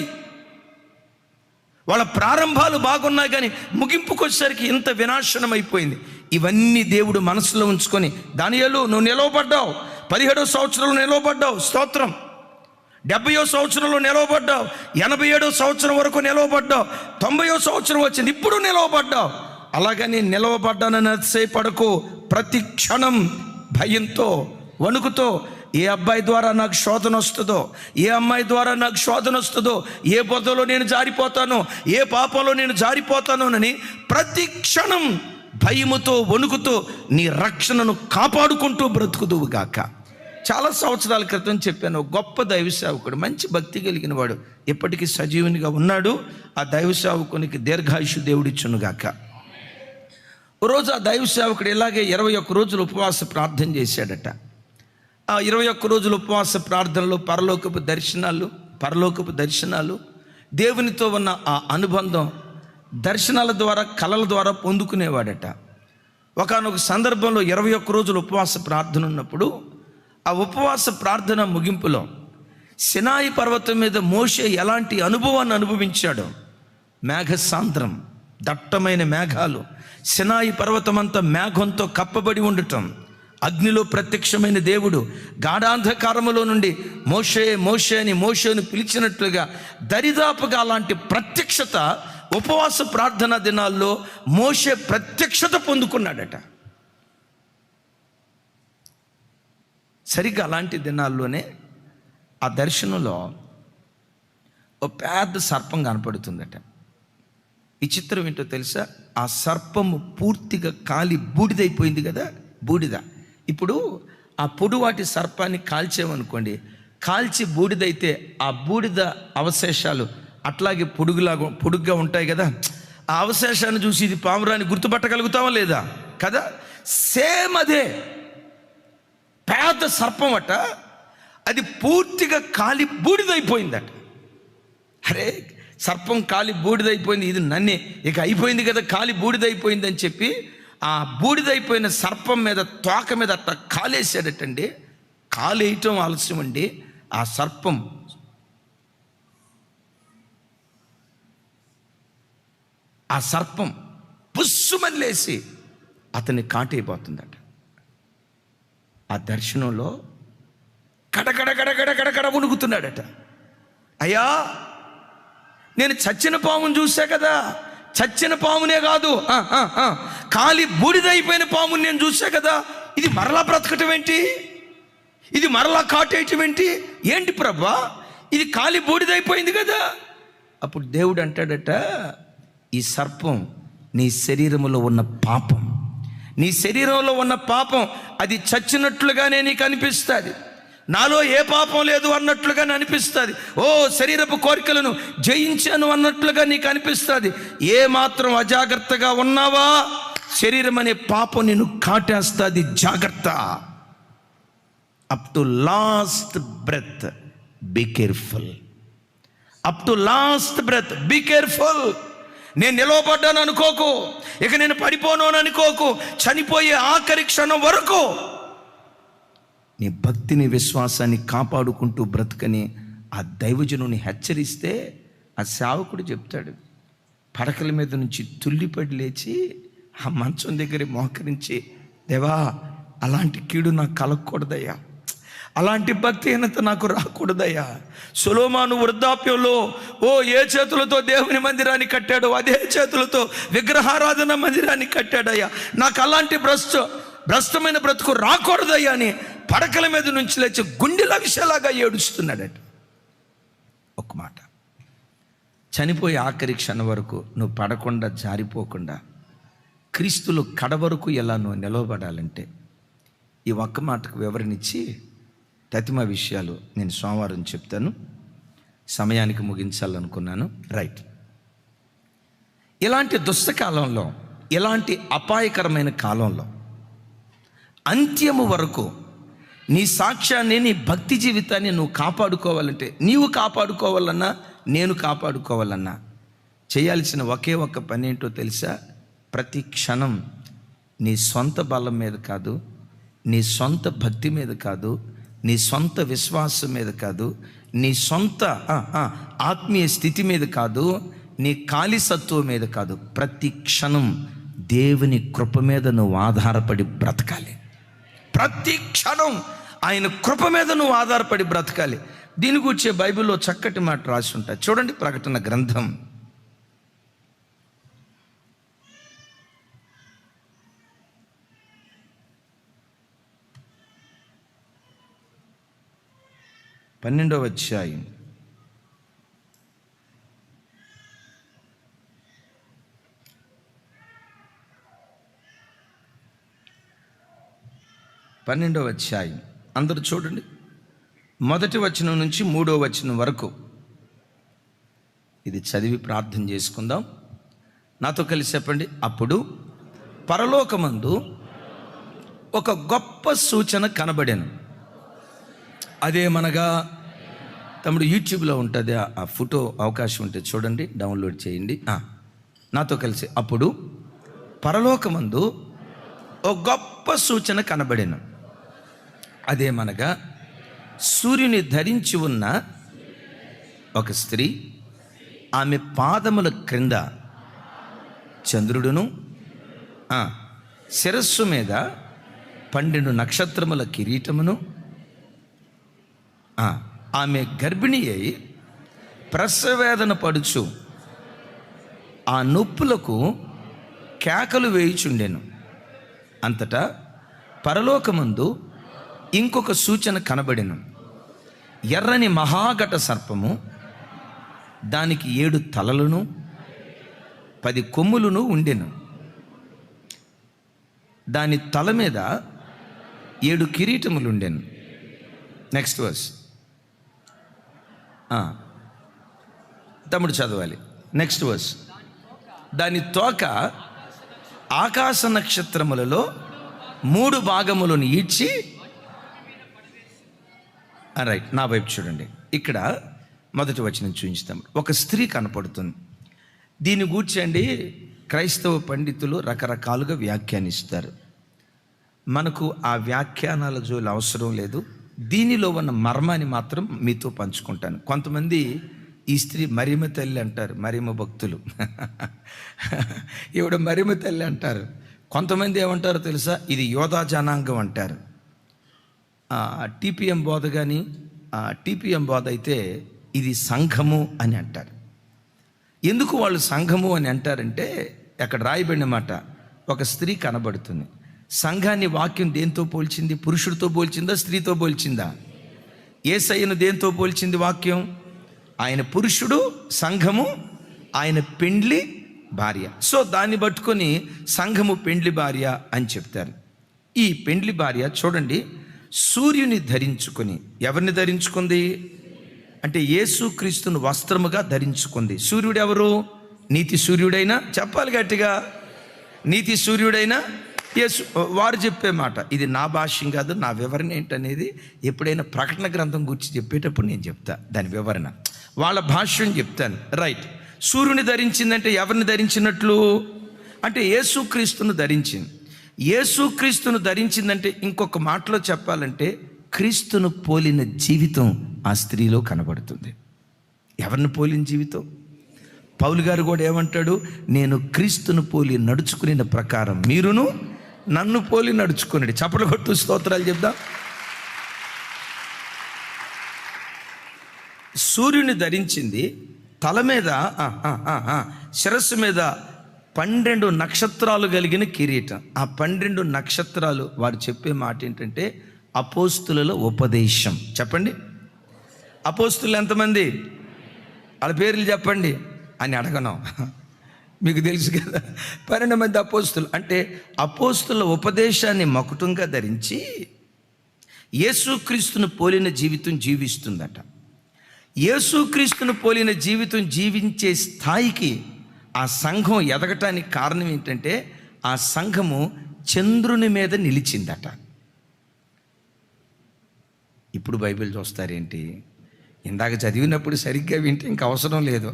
Speaker 1: వాళ్ళ ప్రారంభాలు బాగున్నాయి కానీ ముగింపుకు వచ్చేసరికి ఇంత వినాశనం అయిపోయింది. ఇవన్నీ దేవుడు మనసులో ఉంచుకొని, దానియేలు నువ్వు నిలవబడ్డావు, 17వ సంవత్సరంలో నిలవబడ్డావు, స్తోత్రం. 70వ సంవత్సరంలో నిలవబడ్డావు, 87వ సంవత్సరం వరకు నిలవబడ్డావు, 90వ సంవత్సరం వచ్చింది, ఇప్పుడు నిలవబడ్డావు. అలాగని నిలవబడ్డానని అతిశయపడకు. ప్రతి క్షణం భయంతో, వణుకుతో, ఏ అబ్బాయి ద్వారా నాకు శోధన వస్తుందో, ఏ అమ్మాయి ద్వారా నాకు శోధన వస్తుందో, ఏ బొద్దలో నేను జారిపోతానో, ఏ పాపంలో నేను జారిపోతానోనని ప్రతి క్షణం భయముతో, వణుకుతో నీ రక్షణను కాపాడుకుంటూ బ్రతుకుదువుగాక. చాలా సంవత్సరాల క్రితం చెప్పాను, గొప్ప దైవ సేవకుడు, మంచి భక్తి కలిగిన వాడు, ఇప్పటికీ సజీవునిగా ఉన్నాడు. ఆ దైవ సేవకునికి దీర్ఘాయుషు దేవుడిచ్చునుగాక. రోజు ఆ దైవ సేవకుడు ఇలాగే 21 రోజులు ఉపవాస ప్రార్థన చేశాడట. ఆ 21 రోజుల ఉపవాస ప్రార్థనలో పరలోకపు దర్శనాలు, దేవునితో ఉన్న ఆ అనుబంధం దర్శనాల ద్వారా, కళల ద్వారా పొందుకునేవాడట. ఒకానొక సందర్భంలో 21 రోజులు ఉపవాస ప్రార్థన ఉన్నప్పుడు, ఆ ఉపవాస ప్రార్థన ముగింపులో సినాయి పర్వతం మీద మోషే ఎలాంటి అనుభవాన్ని అనుభవించాడో, మేఘసాంద్రం, దట్టమైన మేఘాలు, సినాయి పర్వతం అంతా మేఘంతో కప్పబడి ఉండటం, అగ్నిలో ప్రత్యక్షమైన దేవుడు గాఢాంధకారములో నుండి మోషే మోషే అని మోషేను పిలిచినట్లుగా దరిదాపుగా అలాంటి ప్రత్యక్షత ఉపవాస ప్రార్థన దినాల్లో మోషే ప్రత్యక్షత పొందుకున్నాడట. సరిగ్గా అలాంటి దినాల్లోనే ఆ దర్శనంలో ఒక పెద్ద సర్పం కనపడుతుందట. ఈ చిత్రం ఏంటో తెలుసా, ఆ సర్పము పూర్తిగా కాలి బూడిదైపోయింది కదా, బూడిద. ఇప్పుడు ఆ పొడువాటి సర్పాన్ని కాల్చేమనుకోండి, కాల్చి బూడిదైతే ఆ బూడిద అవశేషాలు అట్లాగే పొడుగ్గా ఉంటాయి కదా, ఆ అవశేషాన్ని చూసి ఇది పావురాన్ని గుర్తుపట్టగలుగుతావా లేదా కదా, సేమ్ అదే పెద్ద సర్పం అట. అది పూర్తిగా కాలి బూడిదైపోయిందట. అరే సర్పం కాలి బూడిదైపోయింది, ఇది నన్నే, ఇక అయిపోయింది కదా, కాలి బూడిదైపోయిందని చెప్పి ఆ బూడిదైపోయిన సర్పం మీద తోక మీద అట్లా కాలేసాడటండి. కాలేయటం ఆలస్యం అండి. ఆ సర్పం పుస్సుమని లేసి అతన్ని కాటైపోతుందట. ఆ దర్శనంలో కడకడ ఉణుకుతున్నాడట. అయ్యా, నేను చచ్చిన పాముని చూసా కదా, చచ్చిన పామునే కాదు, కాలి బూడిదైపోయిన పాముని నేను చూసా కదా, ఇది మరలా బ్రతకటం ఏంటి, ఇది మరలా కాటేయటం ఏంటి, ఏంటి ప్రభా, ఇది కాలి బూడిదైపోయింది కదా. అప్పుడు దేవుడు అంటాడట, ఈ సర్పం నీ శరీరంలో ఉన్న పాపం, నీ శరీరంలో ఉన్న పాపం అది చచ్చినట్లుగానే నీకు అనిపిస్తుంది. నాలో ఏ పాపం లేదు అన్నట్లుగా అనిపిస్తుంది. ఓ శరీరపు కోరికలను జయించాను అన్నట్లుగా నీకు అనిపిస్తుంది. ఏ మాత్రం అజాగ్రత్తగా ఉన్నావా, శరీరం అనే పాపం నిన్ను కాటేస్తుంది. జాగ్రత్త. Up to last breath be careful. Up to last breath be careful. నేను నిలవబడ్డాను అనుకోకు, ఇక నేను పడిపోను అని అనుకోకు. చనిపోయే ఆఖరి క్షణం వరకు నీ భక్తిని విశ్వాసాన్ని కాపాడుకుంటూ బ్రతుకని ఆ దైవజనుని హెచ్చరిస్తే ఆ సేవకుడు చెప్తాడు, పడకల మీద నుంచి తుల్లిపడి లేచి ఆ మంచం దగ్గర మోకరించి, దేవా అలాంటి కీడు నాకు కలగకూడదయ్యా, అలాంటి భక్తిహీనత నాకు రాకూడదయ్యా. సొలొమోను వృద్ధాప్యంలో ఏ చేతులతో దేవుని మందిరాన్ని కట్టాడో అదే చేతులతో విగ్రహారాధన మందిరాన్ని కట్టాడయ్యా. నాకు అలాంటి భ్రష్టమైన బ్రతుకు రాకూడదయ్యా అని పడకల మీద నుంచి లేచి గుండెల విషలాగా ఏడుస్తున్నాడట. ఒక మాట, చనిపోయే ఆఖరి క్షణం వరకు నువ్వు పడకుండా జారిపోకుండా క్రీస్తులో కడ వరకు ఎలా నువ్వు నిలవబడాలంటే ఈ ఒక్క మాటకు వివరణిచ్చి తతిమ విషయాలు నేను సోమవారం చెప్తాను. సమయానికి ముగించాలనుకున్నాను. రైట్. ఇలాంటి దుష్టకాలంలో, ఇలాంటి అపాయకరమైన కాలంలో అంత్యము వరకు నీ సాక్ష్యాన్ని, నీ భక్తి జీవితాన్ని నువ్వు కాపాడుకోవాలంటే, నీవు కాపాడుకోవాలన్నా నేను కాపాడుకోవాలన్నా చేయాల్సిన ఒకే ఒక్క పని ఏంటో తెలుసా? ప్రతి క్షణం నీ సొంత బలం మీద కాదు, నీ సొంత భక్తి మీద కాదు, నీ సొంత విశ్వాసం మీద కాదు, నీ సొంత ఆత్మీయ స్థితి మీద కాదు, నీ ఖాళీసత్వం మీద కాదు, ప్రతి క్షణం దేవుని కృప మీద నువ్వు ఆధారపడి బ్రతకాలి. ప్రతి క్షణం ఆయన కృప మీద నువ్వు ఆధారపడి బ్రతకాలి. దీని గురించి బైబిల్లో చక్కటి మాట రాసి ఉంటాయి. చూడండి, ప్రకటన గ్రంథం 12వ అధ్యాయం 12వ అధ్యాయం అందరూ చూడండి, 1వ వచనం నుంచి 3వ వచనం వరకు. ఇది చదివి ప్రార్థన చేసుకుందాం. నాతో కలిసి చెప్పండి. అప్పుడు పరలోకమందు ఒక గొప్ప సూచన కనబడెను. అదేమనగా, తమ్ముడు యూట్యూబ్లో ఉంటుంది ఆ ఫోటో, అవకాశం ఉంటే చూడండి, డౌన్లోడ్ చేయండి. నాతో కలిసి, అప్పుడు పరలోకమందు ఒక గొప్ప సూచన కనబడెను. అదేమనగా, సూర్యుని ధరించి ఉన్న ఒక స్త్రీ, ఆమె పాదముల క్రింద చంద్రుడును, శిరస్సు మీద 12 నక్షత్రముల కిరీటమును, ఆమె గర్భిణి అయి ప్రసవేదన పడుచు ఆ నొప్పులకు కేకలు వేయుచుండెను. అంతటా పరలోకమందు ఇంకొక సూచన కనబడెను. ఎర్రని మహాఘట సర్పము, దానికి 7 తలలను 10 కొమ్ములను ఉండెను. దాని తల మీద 7 కిరీటములు ఉండెను. Next verse. తమ్ముడు చదవాలి. Next verse. దాని తోక ఆకాశ నక్షత్రములలో 3 భాగములను ఈడ్చి రైట్, నా వైపు చూడండి. ఇక్కడ మొదటి వచనం చూపిస్తాం. ఒక స్త్రీ కనపడుతుంది. దీని గూర్చండి క్రైస్తవ పండితులు రకరకాలుగా వ్యాఖ్యానిస్తారు. మనకు ఆ వ్యాఖ్యానాల జోలి అవసరం లేదు. దీనిలో ఉన్న మర్మాన్ని మాత్రం మీతో పంచుకుంటాను. కొంతమంది ఈ స్త్రీ మరియమ్మ తల్లి అంటారు, మరియమ్మ భక్తులు ఈవిడ మరియమ్మ తల్లి అంటారు. కొంతమంది ఏమంటారో తెలుసా, ఇది యోధా జనాంగం అంటారు. టీపీఎం బోధ కానీ టీపీఎం బోధ అయితే ఇది సంఘము అని అంటారు. ఎందుకు వాళ్ళు సంఘము అని అంటారంటే అక్కడ రాయబడిన మాట, ఒక స్త్రీ కనబడుతుంది. సంఘాన్ని వాక్యం దేంతో పోల్చింది? పురుషుడితో పోల్చిందా, స్త్రీతో పోల్చిందా? యేసయ్యను దేంతో పోల్చింది వాక్యం? ఆయన పురుషుడు, సంఘము ఆయన పెండ్లి భార్య. సో దాన్ని పట్టుకొని సంఘము పెండ్లి భార్య అని చెప్తారు. ఈ పెండ్లి భార్య చూడండి, సూర్యుని ధరించుకొని, ఎవరిని ధరించుకుంది అంటే యేసుక్రీస్తును వస్త్రముగా ధరించుకుంది. సూర్యుడు ఎవరు? నీతి సూర్యుడైనా, చెప్పాలి గట్టిగా, నీతి సూర్యుడైనా యేసు. వారు చెప్పే మాట ఇది నా భాష్యం కాదు, నా వివరణ ఏంటనేది ఎప్పుడైనా ప్రకటన గ్రంథం గురించి చెప్పేటప్పుడు నేను చెప్తా దాని వివరణ, వాళ్ళ భాష్యం చెప్తాను. రైట్, సూర్యుని ధరించిందంటే ఎవరిని ధరించినట్లు అంటే యేసుక్రీస్తును ధరించింది. యేసుక్రీస్తును ధరించిందంటే ఇంకొక మాటలో చెప్పాలంటే క్రీస్తును పోలిన జీవితం ఆ స్త్రీలో కనబడుతుంది. ఎవరిని పోలిన జీవితం? పౌలు గారు కూడా ఏమంటాడు, నేను క్రీస్తును పోలి నడుచుకునే ప్రకారం మీరును నన్ను పోలి నడుచుకునేది. చప్పలు కొట్టు స్తోత్రాలు చెప్దాం. సూర్యుని ధరించింది, తల మీద శిరస్సు మీద 12 నక్షత్రాలు కలిగిన కిరీటం. ఆ 12 నక్షత్రాలు వారు చెప్పే మాట ఏంటంటే అపోస్తుల ఉపదేశం. చెప్పండి, అపోస్తులు ఎంతమంది? వాళ్ళ పేర్లు చెప్పండి అని అడగను, మీకు తెలుసు కదా. 12 మంది అపోస్తులు. అంటే అపోస్తుల ఉపదేశాన్ని మకుటంగా ధరించి యేసుక్రీస్తును పోలిన జీవితం జీవిస్తుందట. యేసుక్రీస్తును పోలిన జీవితం జీవించే స్థాయికి ఆ సంఘం ఎదగటానికి కారణం ఏంటంటే ఆ సంఘము చంద్రుని మీద నిలిచిందట. ఇప్పుడు బైబిల్ చూస్తారేంటి? ఇందాక చదివినప్పుడు సరిగ్గా వింటే ఇంక అవసరం లేదు.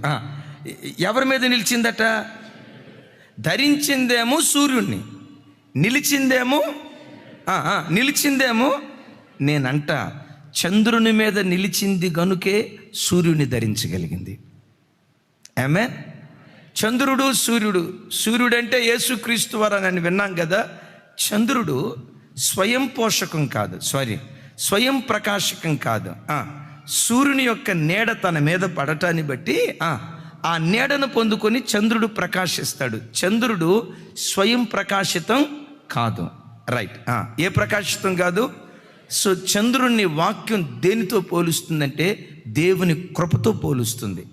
Speaker 1: ఎవరి మీద నిలిచిందట? ధరించిందేమో సూర్యుడిని, నిలిచిందేమో నేనంట చంద్రుని మీద నిలిచింది గనుకే సూర్యుని ధరించగలిగింది. ఆమేన్. చంద్రుడు సూర్యుడు అంటే యేసుక్రీస్తు వారు అని విన్నాం కదా. చంద్రుడు స్వయం పోషకం కాదు, స్వయం ప్రకాశకం కాదు. సూర్యుని యొక్క నీడ తన మీద పడటాన్ని బట్టి ఆ నీడను పొందుకొని చంద్రుడు ప్రకాశిస్తాడు. చంద్రుడు స్వయం ప్రకాశితం కాదు. రైట్, ఏ ప్రకాశితం కాదు. సో చంద్రుణ్ణి వాక్యం దేనితో పోలుస్తుందంటే దేవుని కృపతో పోలుస్తుంది.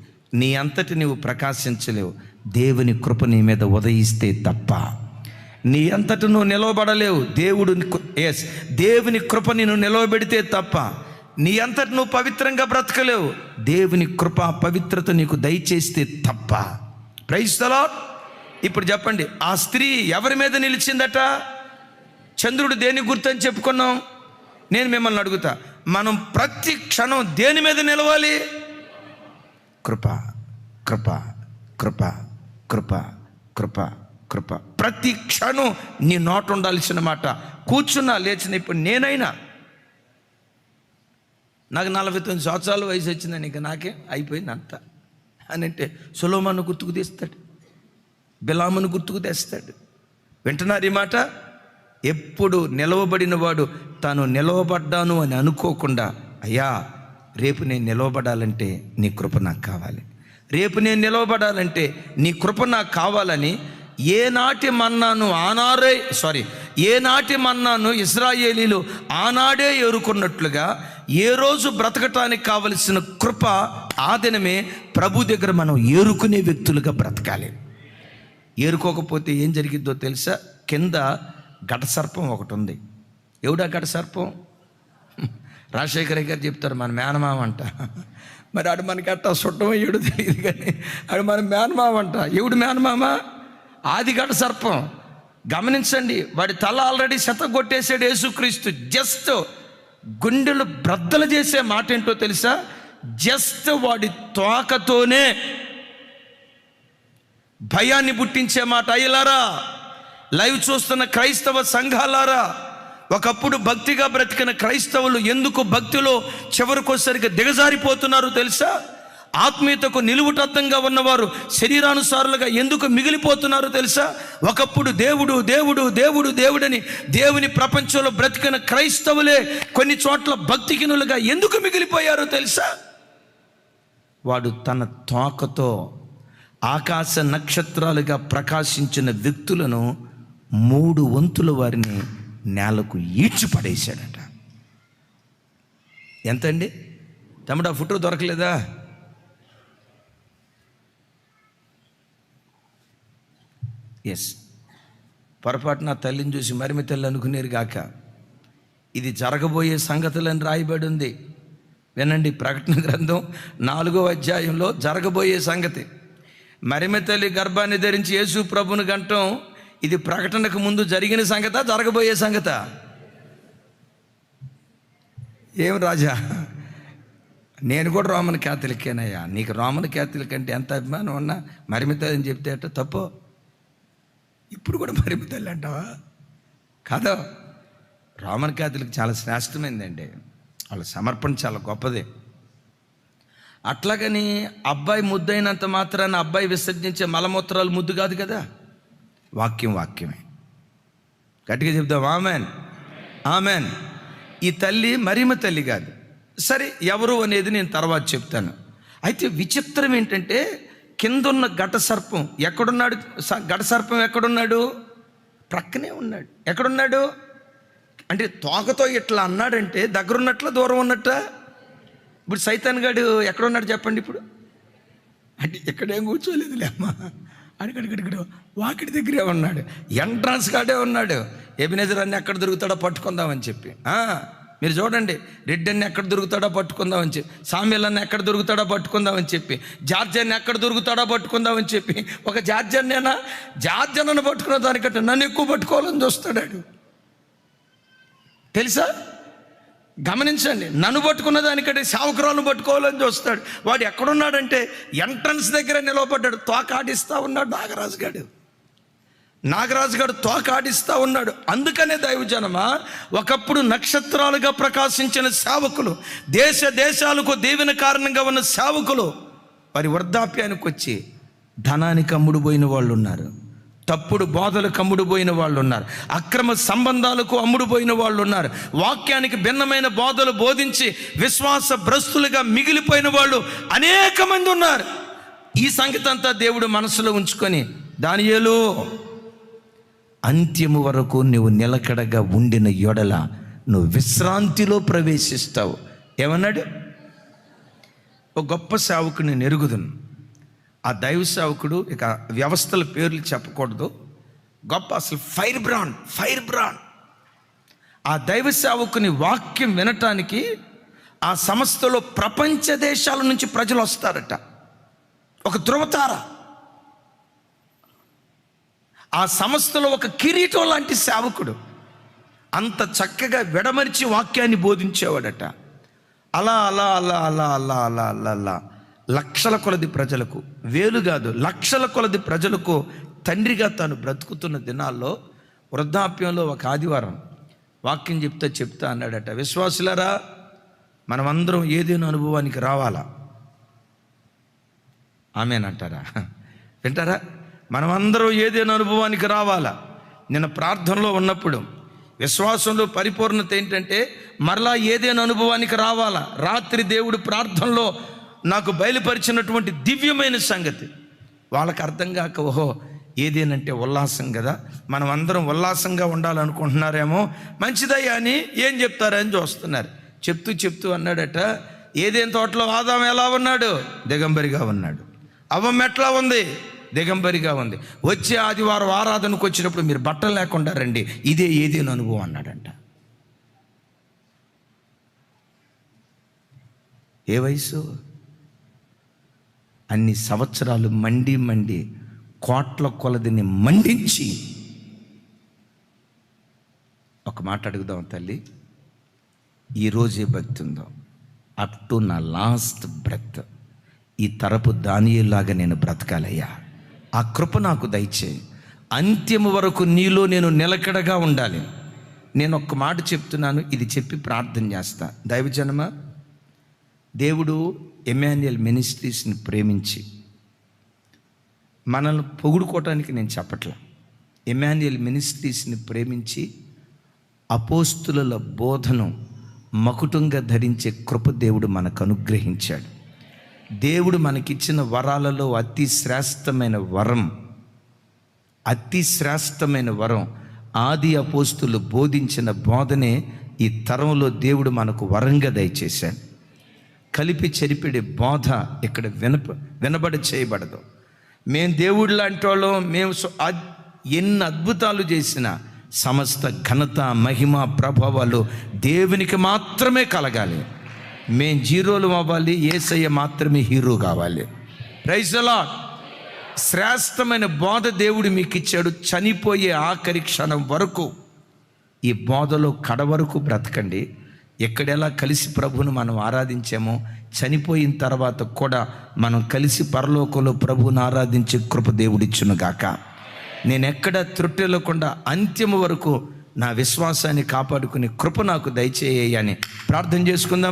Speaker 1: నీ అంతటి నీవు ప్రకాశించలేవు, దేవుని కృప నీ మీద ఉదయిస్తే తప్ప. నీ అంతటి నువ్వు నిలవబడలేవు, దేవుని కృప నిన్ను నిలవబెడితే తప్ప. నీ అంతటి నువ్వు పవిత్రంగా బ్రతకలేవు, దేవుని కృప పవిత్రత నీకు దయచేస్తే తప్ప. Praise the Lord. ఇప్పుడు చెప్పండి, ఆ స్త్రీ ఎవరి మీద నిలిచిందట? చంద్రుడు దేని గుర్తని చెప్పుకున్నాం. నేను మిమ్మల్ని అడుగుతా, మనం ప్రతి క్షణం దేని మీద నిలవాలి? కృప, కృప, కృప, కృప, కృప, కృప. ప్రతి క్షణం నీ నోట ఉండాల్సిన మాట. కూర్చున్నా లేచిన, ఇప్పుడు నేనైనా నాకు 49 సంవత్సరాల వయసు వచ్చిందని ఇక నాకే అయిపోయింది అంతా అని అంటే సొలొమోను గుర్తుకు తెస్తాడు, బిలామును గుర్తుకు తెస్తాడు. వింటున్నారు ఈ మాట? ఎప్పుడు నిలవబడిన వాడు తాను నిలవబడ్డాను అని అనుకోకుండా, అయ్యా రేపు నేను నిలవబడాలంటే నీ కృప నాకు కావాలి, రేపు నేను నిలవబడాలంటే నీ కృప నాకు కావాలని ఏనాటి మన్నాను ఇశ్రాయేలీలు ఆనాడే ఏరుకున్నట్లుగా ఏ రోజు బ్రతకటానికి కావలసిన కృప ఆ దినమే ప్రభు దగ్గర మనం ఏరుకునే వ్యక్తులుగా బ్రతకాలి. ఏరుకోకపోతే ఏం జరిగిద్దో తెలుసా? కింద ఘటసర్పం ఒకటి ఉంది. ఎవడా ఘటసర్పం? రాజశేఖర గారు చెప్తారు, మన మేనమామ అంట. మరి ఆడు మనకి అట్ట సుట్టమయ్యాడు తెలియదు కానీ ఆడు మన మేనమామ అంట. ఎవడు మేనమామ? ఆది ఘటసర్పం. గమనించండి, వాడి తల ఆల్రెడీ కొట్టేశాడు యేసుక్రీస్తు. జస్ట్ గుండెలు బ్రద్దలు చేసే మాట ఏంటో తెలుసా? జస్ట్ వాడి తోకతోనే భయాన్ని పుట్టించే మాట. అయ్యలారా, లైవ్ చూస్తున్న క్రైస్తవ సంఘాలారా, ఒకప్పుడు భక్తిగా బ్రతికిన క్రైస్తవులు ఎందుకు భక్తిలో చివరికొసరికి దిగజారిపోతున్నారు తెలుసా? ఆత్మీయతకు నిలువుటద్దంగా ఉన్నవారు శరీరానుసారులుగా ఎందుకు మిగిలిపోతున్నారు తెలుసా? ఒకప్పుడు దేవుడు దేవుడు దేవుడు దేవుడని దేవుని ప్రపంచంలో బ్రతికిన క్రైస్తవులే కొన్ని చోట్ల భక్తిహీనులుగా ఎందుకు మిగిలిపోయారో తెలుసా? వాడు తన తోకతో ఆకాశ నక్షత్రాలుగా ప్రకాశించిన వ్యక్తులను 3 వంతుల వారిని నేలకు ఈడ్చి పడేశాడట. ఎంతండి తమ్ముడు? ఆ ఫోటో దొరకలేదా? ఎస్, పొరపాటున తల్లిని చూసి మరిమి తల్లి అనుకునేరు గాక. ఇది జరగబోయే సంగతులని రాయబడి ఉంది. వినండి, ప్రకటన గ్రంథం 4వ అధ్యాయంలో జరగబోయే సంగతి. మరిమి తల్లి గర్భాన్ని ధరించి యేసు ప్రభుని గంటం ఇది ప్రకటనకు ముందు జరిగిన సంగత, జరగబోయే సంగత? ఏం రాజా, నేను కూడా రోమన్ క్యాథలికేనయ్యా. నీకు రోమన్ క్యాథలిక్ అంటే ఎంత అభిమానం ఉన్నా మరిమి తల్లి అని చెప్తే అట్ట తప్పు. ఇప్పుడు కూడా మరిమి తల్లి అంటావా? కాదా? రోమన్ క్యాథలిక్ చాలా శ్రేష్టమైందండి. వాళ్ళ సమర్పణ చాలా గొప్పదే. అట్లాగని అబ్బాయి ముద్దైనంత మాత్రాన అబ్బాయి విసర్జించే మలమూత్రాలు ముద్దు కాదు కదా. వాక్యం వాక్యమే. గట్టిగా చెప్దాం ఆమెన్, ఆమెన్. ఈ తల్లి మరిమ తల్లి కాదు. సరే, ఎవరు అనేది నేను తర్వాత చెప్తాను. అయితే విచిత్రం ఏంటంటే, కిందున్న ఘట సర్పం ఎక్కడున్నాడు? ఘట సర్పం ఎక్కడున్నాడు? ప్రక్కనే ఉన్నాడు. ఎక్కడున్నాడు అంటే తోకతో ఇట్లా అన్నాడంటే దగ్గరున్నట్ల దూరం ఉన్నట్ట. ఇప్పుడు సైతాన్ గాడు ఎక్కడున్నాడు చెప్పండి? ఇప్పుడు అంటే ఎక్కడేం కూర్చోలేదులే అమ్మా, అడిగడిగడిగడు వాకిటి దగ్గరే ఉన్నాడు, ఎంట్రన్స్ కాడే ఉన్నాడు. ఎబినేజర్ అన్ని ఎక్కడ దొరుకుతాడో పట్టుకుందామని చెప్పి. మీరు చూడండి, రెడ్డి అన్ని ఎక్కడ దొరుకుతాడో పట్టుకుందామని చెప్పి, సామ్యుల్ అన్న ఎక్కడ దొరుకుతాడో పట్టుకుందామని చెప్పి, జార్జ్ అన్న ఎక్కడ దొరుకుతాడో పట్టుకుందామని చెప్పి, ఒక జార్జ్ అన్నేనా జార్జ్ అన్నను పట్టుకున్న దానికంటే నన్ను ఎక్కువ పట్టుకోవాలని చూస్తాడు. తెలుసా? గమనించండి, నన్ను పట్టుకున్న దానికంటే సేవకురాలను పట్టుకోవాలని చూస్తాడు. వాడు ఎక్కడున్నాడంటే ఎంట్రన్స్ దగ్గర నిలవబడ్డాడు. తోకాడిస్తూ ఉన్నాడు నాగరాజు గారు తోకాడిస్తూ ఉన్నాడు. అందుకనే దైవజనమా, ఒకప్పుడు నక్షత్రాలుగా ప్రకాశించిన సేవకులు, దేశ దేశాలకు దీవెన కారణంగా ఉన్న సేవకులు, వారి వృద్ధాప్యానికి వచ్చి ధనానికి అమ్ముడుపోయిన వాళ్ళు ఉన్నారు, తప్పుడు బోధలకు అమ్ముడుపోయిన వాళ్ళు ఉన్నారు, అక్రమ సంబంధాలకు అమ్ముడుపోయిన వాళ్ళు ఉన్నారు, వాక్యానికి భిన్నమైన బోధలు బోధించి విశ్వాస భ్రష్టులుగా మిగిలిపోయిన వాళ్ళు అనేక మంది ఉన్నారు. ఈ సంగతి అంతా దేవుడు మనసులో ఉంచుకొని, దానియేలు అంత్యము వరకు నువ్వు నిలకడగా ఉండిన యొడల నువ్వు విశ్రాంతిలో ప్రవేశిస్తావు. ఏమన్నాడు? ఒక గొప్ప సేవకుని నేను ఎరుగుదును. ఆ దైవ సేవకుడు, ఇక వ్యవస్థల పేర్లు చెప్పకూడదు, గొప్ప అసలు ఫైర్ బ్రాండ్. ఆ దైవ సేవకుని వాక్యం వినటానికి ఆ సంస్థలో ప్రపంచ దేశాల నుంచి ప్రజలు వస్తారట. ఒక ధృవతార. ఆ సంస్థలో ఒక కిరీటం లాంటి సేవకుడు. అంత చక్కగా విడమరిచి వాక్యాన్ని బోధించేవాడట. అలా అలా అలా అలా అలా అలా అలా అలా లక్షల కొలది ప్రజలకు, వేలు కాదు లక్షల కొలది ప్రజలకు తండ్రిగా తాను బ్రతుకుతున్న దినాల్లో వృద్ధాప్యంలో ఒక ఆదివారం వాక్యం చెప్తా అన్నాడట, విశ్వాసులారా, మనమందరం ఏదైనా అనుభవానికి రావాలా? ఆమేనంటారా? వింటారా? మనమందరం ఏదైనా అనుభవానికి రావాలా? నిన్న ప్రార్థనలో ఉన్నప్పుడు విశ్వాసంలో పరిపూర్ణత ఏంటంటే మరలా ఏదైనా అనుభవానికి రావాలా. రాత్రి దేవుడు ప్రార్థనలో నాకు బయలుపరిచినటువంటి దివ్యమైన సంగతి వాళ్ళకి అర్థం కాక, ఓహో ఏదేనంటే ఉల్లాసం కదా, మనం అందరం ఉల్లాసంగా ఉండాలనుకుంటున్నారేమో, మంచిదయ్యా అని ఏం చెప్తారని చూస్తున్నారు. చెప్తూ అన్నాడట, ఏదేని తోటలో ఆదాం ఎలా ఉన్నాడు? దిగంబరిగా ఉన్నాడు. అవ్వం ఎట్లా ఉంది? దిగంబరిగా ఉంది. వచ్చే ఆదివారం ఆరాధనకు వచ్చినప్పుడు మీరు బట్టలు లేకుండా రండి, ఇదే ఏదేని అనుభవం అన్నాడంట. ఏ వయసు? అన్ని సంవత్సరాలు మండి కోట్ల కొలదిని మండించి, ఒక మాట అడుగుదాం తల్లి, ఈరోజే భక్తి ఉందో అప్ టు నా లాస్ట్ బ్రెత్ ఈ తరపు దానియేలులాగా నేను బ్రతకాలయ్యా. ఆ కృప నాకు దయచేయి. అంత్యము వరకు నీలో నేను నిలకడగా ఉండాలి. నేను ఒక్క మాట చెప్తున్నాను, ఇది చెప్పి ప్రార్థన చేస్తా. దైవజనమా, దేవుడు ఎమాన్యుయల్ మినిస్ట్రీస్ని ప్రేమించి, మనల్ని పొగుడుకోవటానికి నేను చెప్పట్లా, ఎమాన్యుయల్ మినిస్ట్రీస్ని ప్రేమించి అపోస్తుల బోధను మకుటంగా ధరించే కృప దేవుడు మనకు అనుగ్రహించాడు. దేవుడు మనకిచ్చిన వరాలలో అతి శ్రేష్టమైన వరం ఆది అపోస్తులు బోధించిన బోధనే ఈ తరంలో దేవుడు మనకు వరంగా దయచేశాడు. కలిపి చెరిపిడే బోధ ఇక్కడ వినబడి చేయబడదు. మేము దేవుడు లాంటి వాళ్ళం, మేము ఎన్ని అద్భుతాలు చేసినా సమస్త ఘనత, మహిమ, ప్రభావాలు దేవునికి మాత్రమే కలగాలి. మేం జీరోలు అవ్వాలి, యేసయ్య మాత్రమే హీరో కావాలి. Praise the Lord. శ్రేష్టమైన బోధ దేవుడు మీకు ఇచ్చాడు. చనిపోయే ఆఖరి క్షణం వరకు ఈ బోధలో కడవరకు బ్రతకండి. ఎక్కడెలా కలిసి ప్రభువును మనం ఆరాధించామో చనిపోయిన తర్వాత కూడా మనం కలిసి పరలోకంలో ప్రభువును ఆరాధించే కృప దేవుడిచ్చునుగాక. నేను ఎక్కడ త్రుట్టెలకుండా అంత్యము వరకు నా విశ్వాసాన్ని కాపాడుకునే కృప నాకు దయచేయని ప్రార్థన చేసుకుందాం.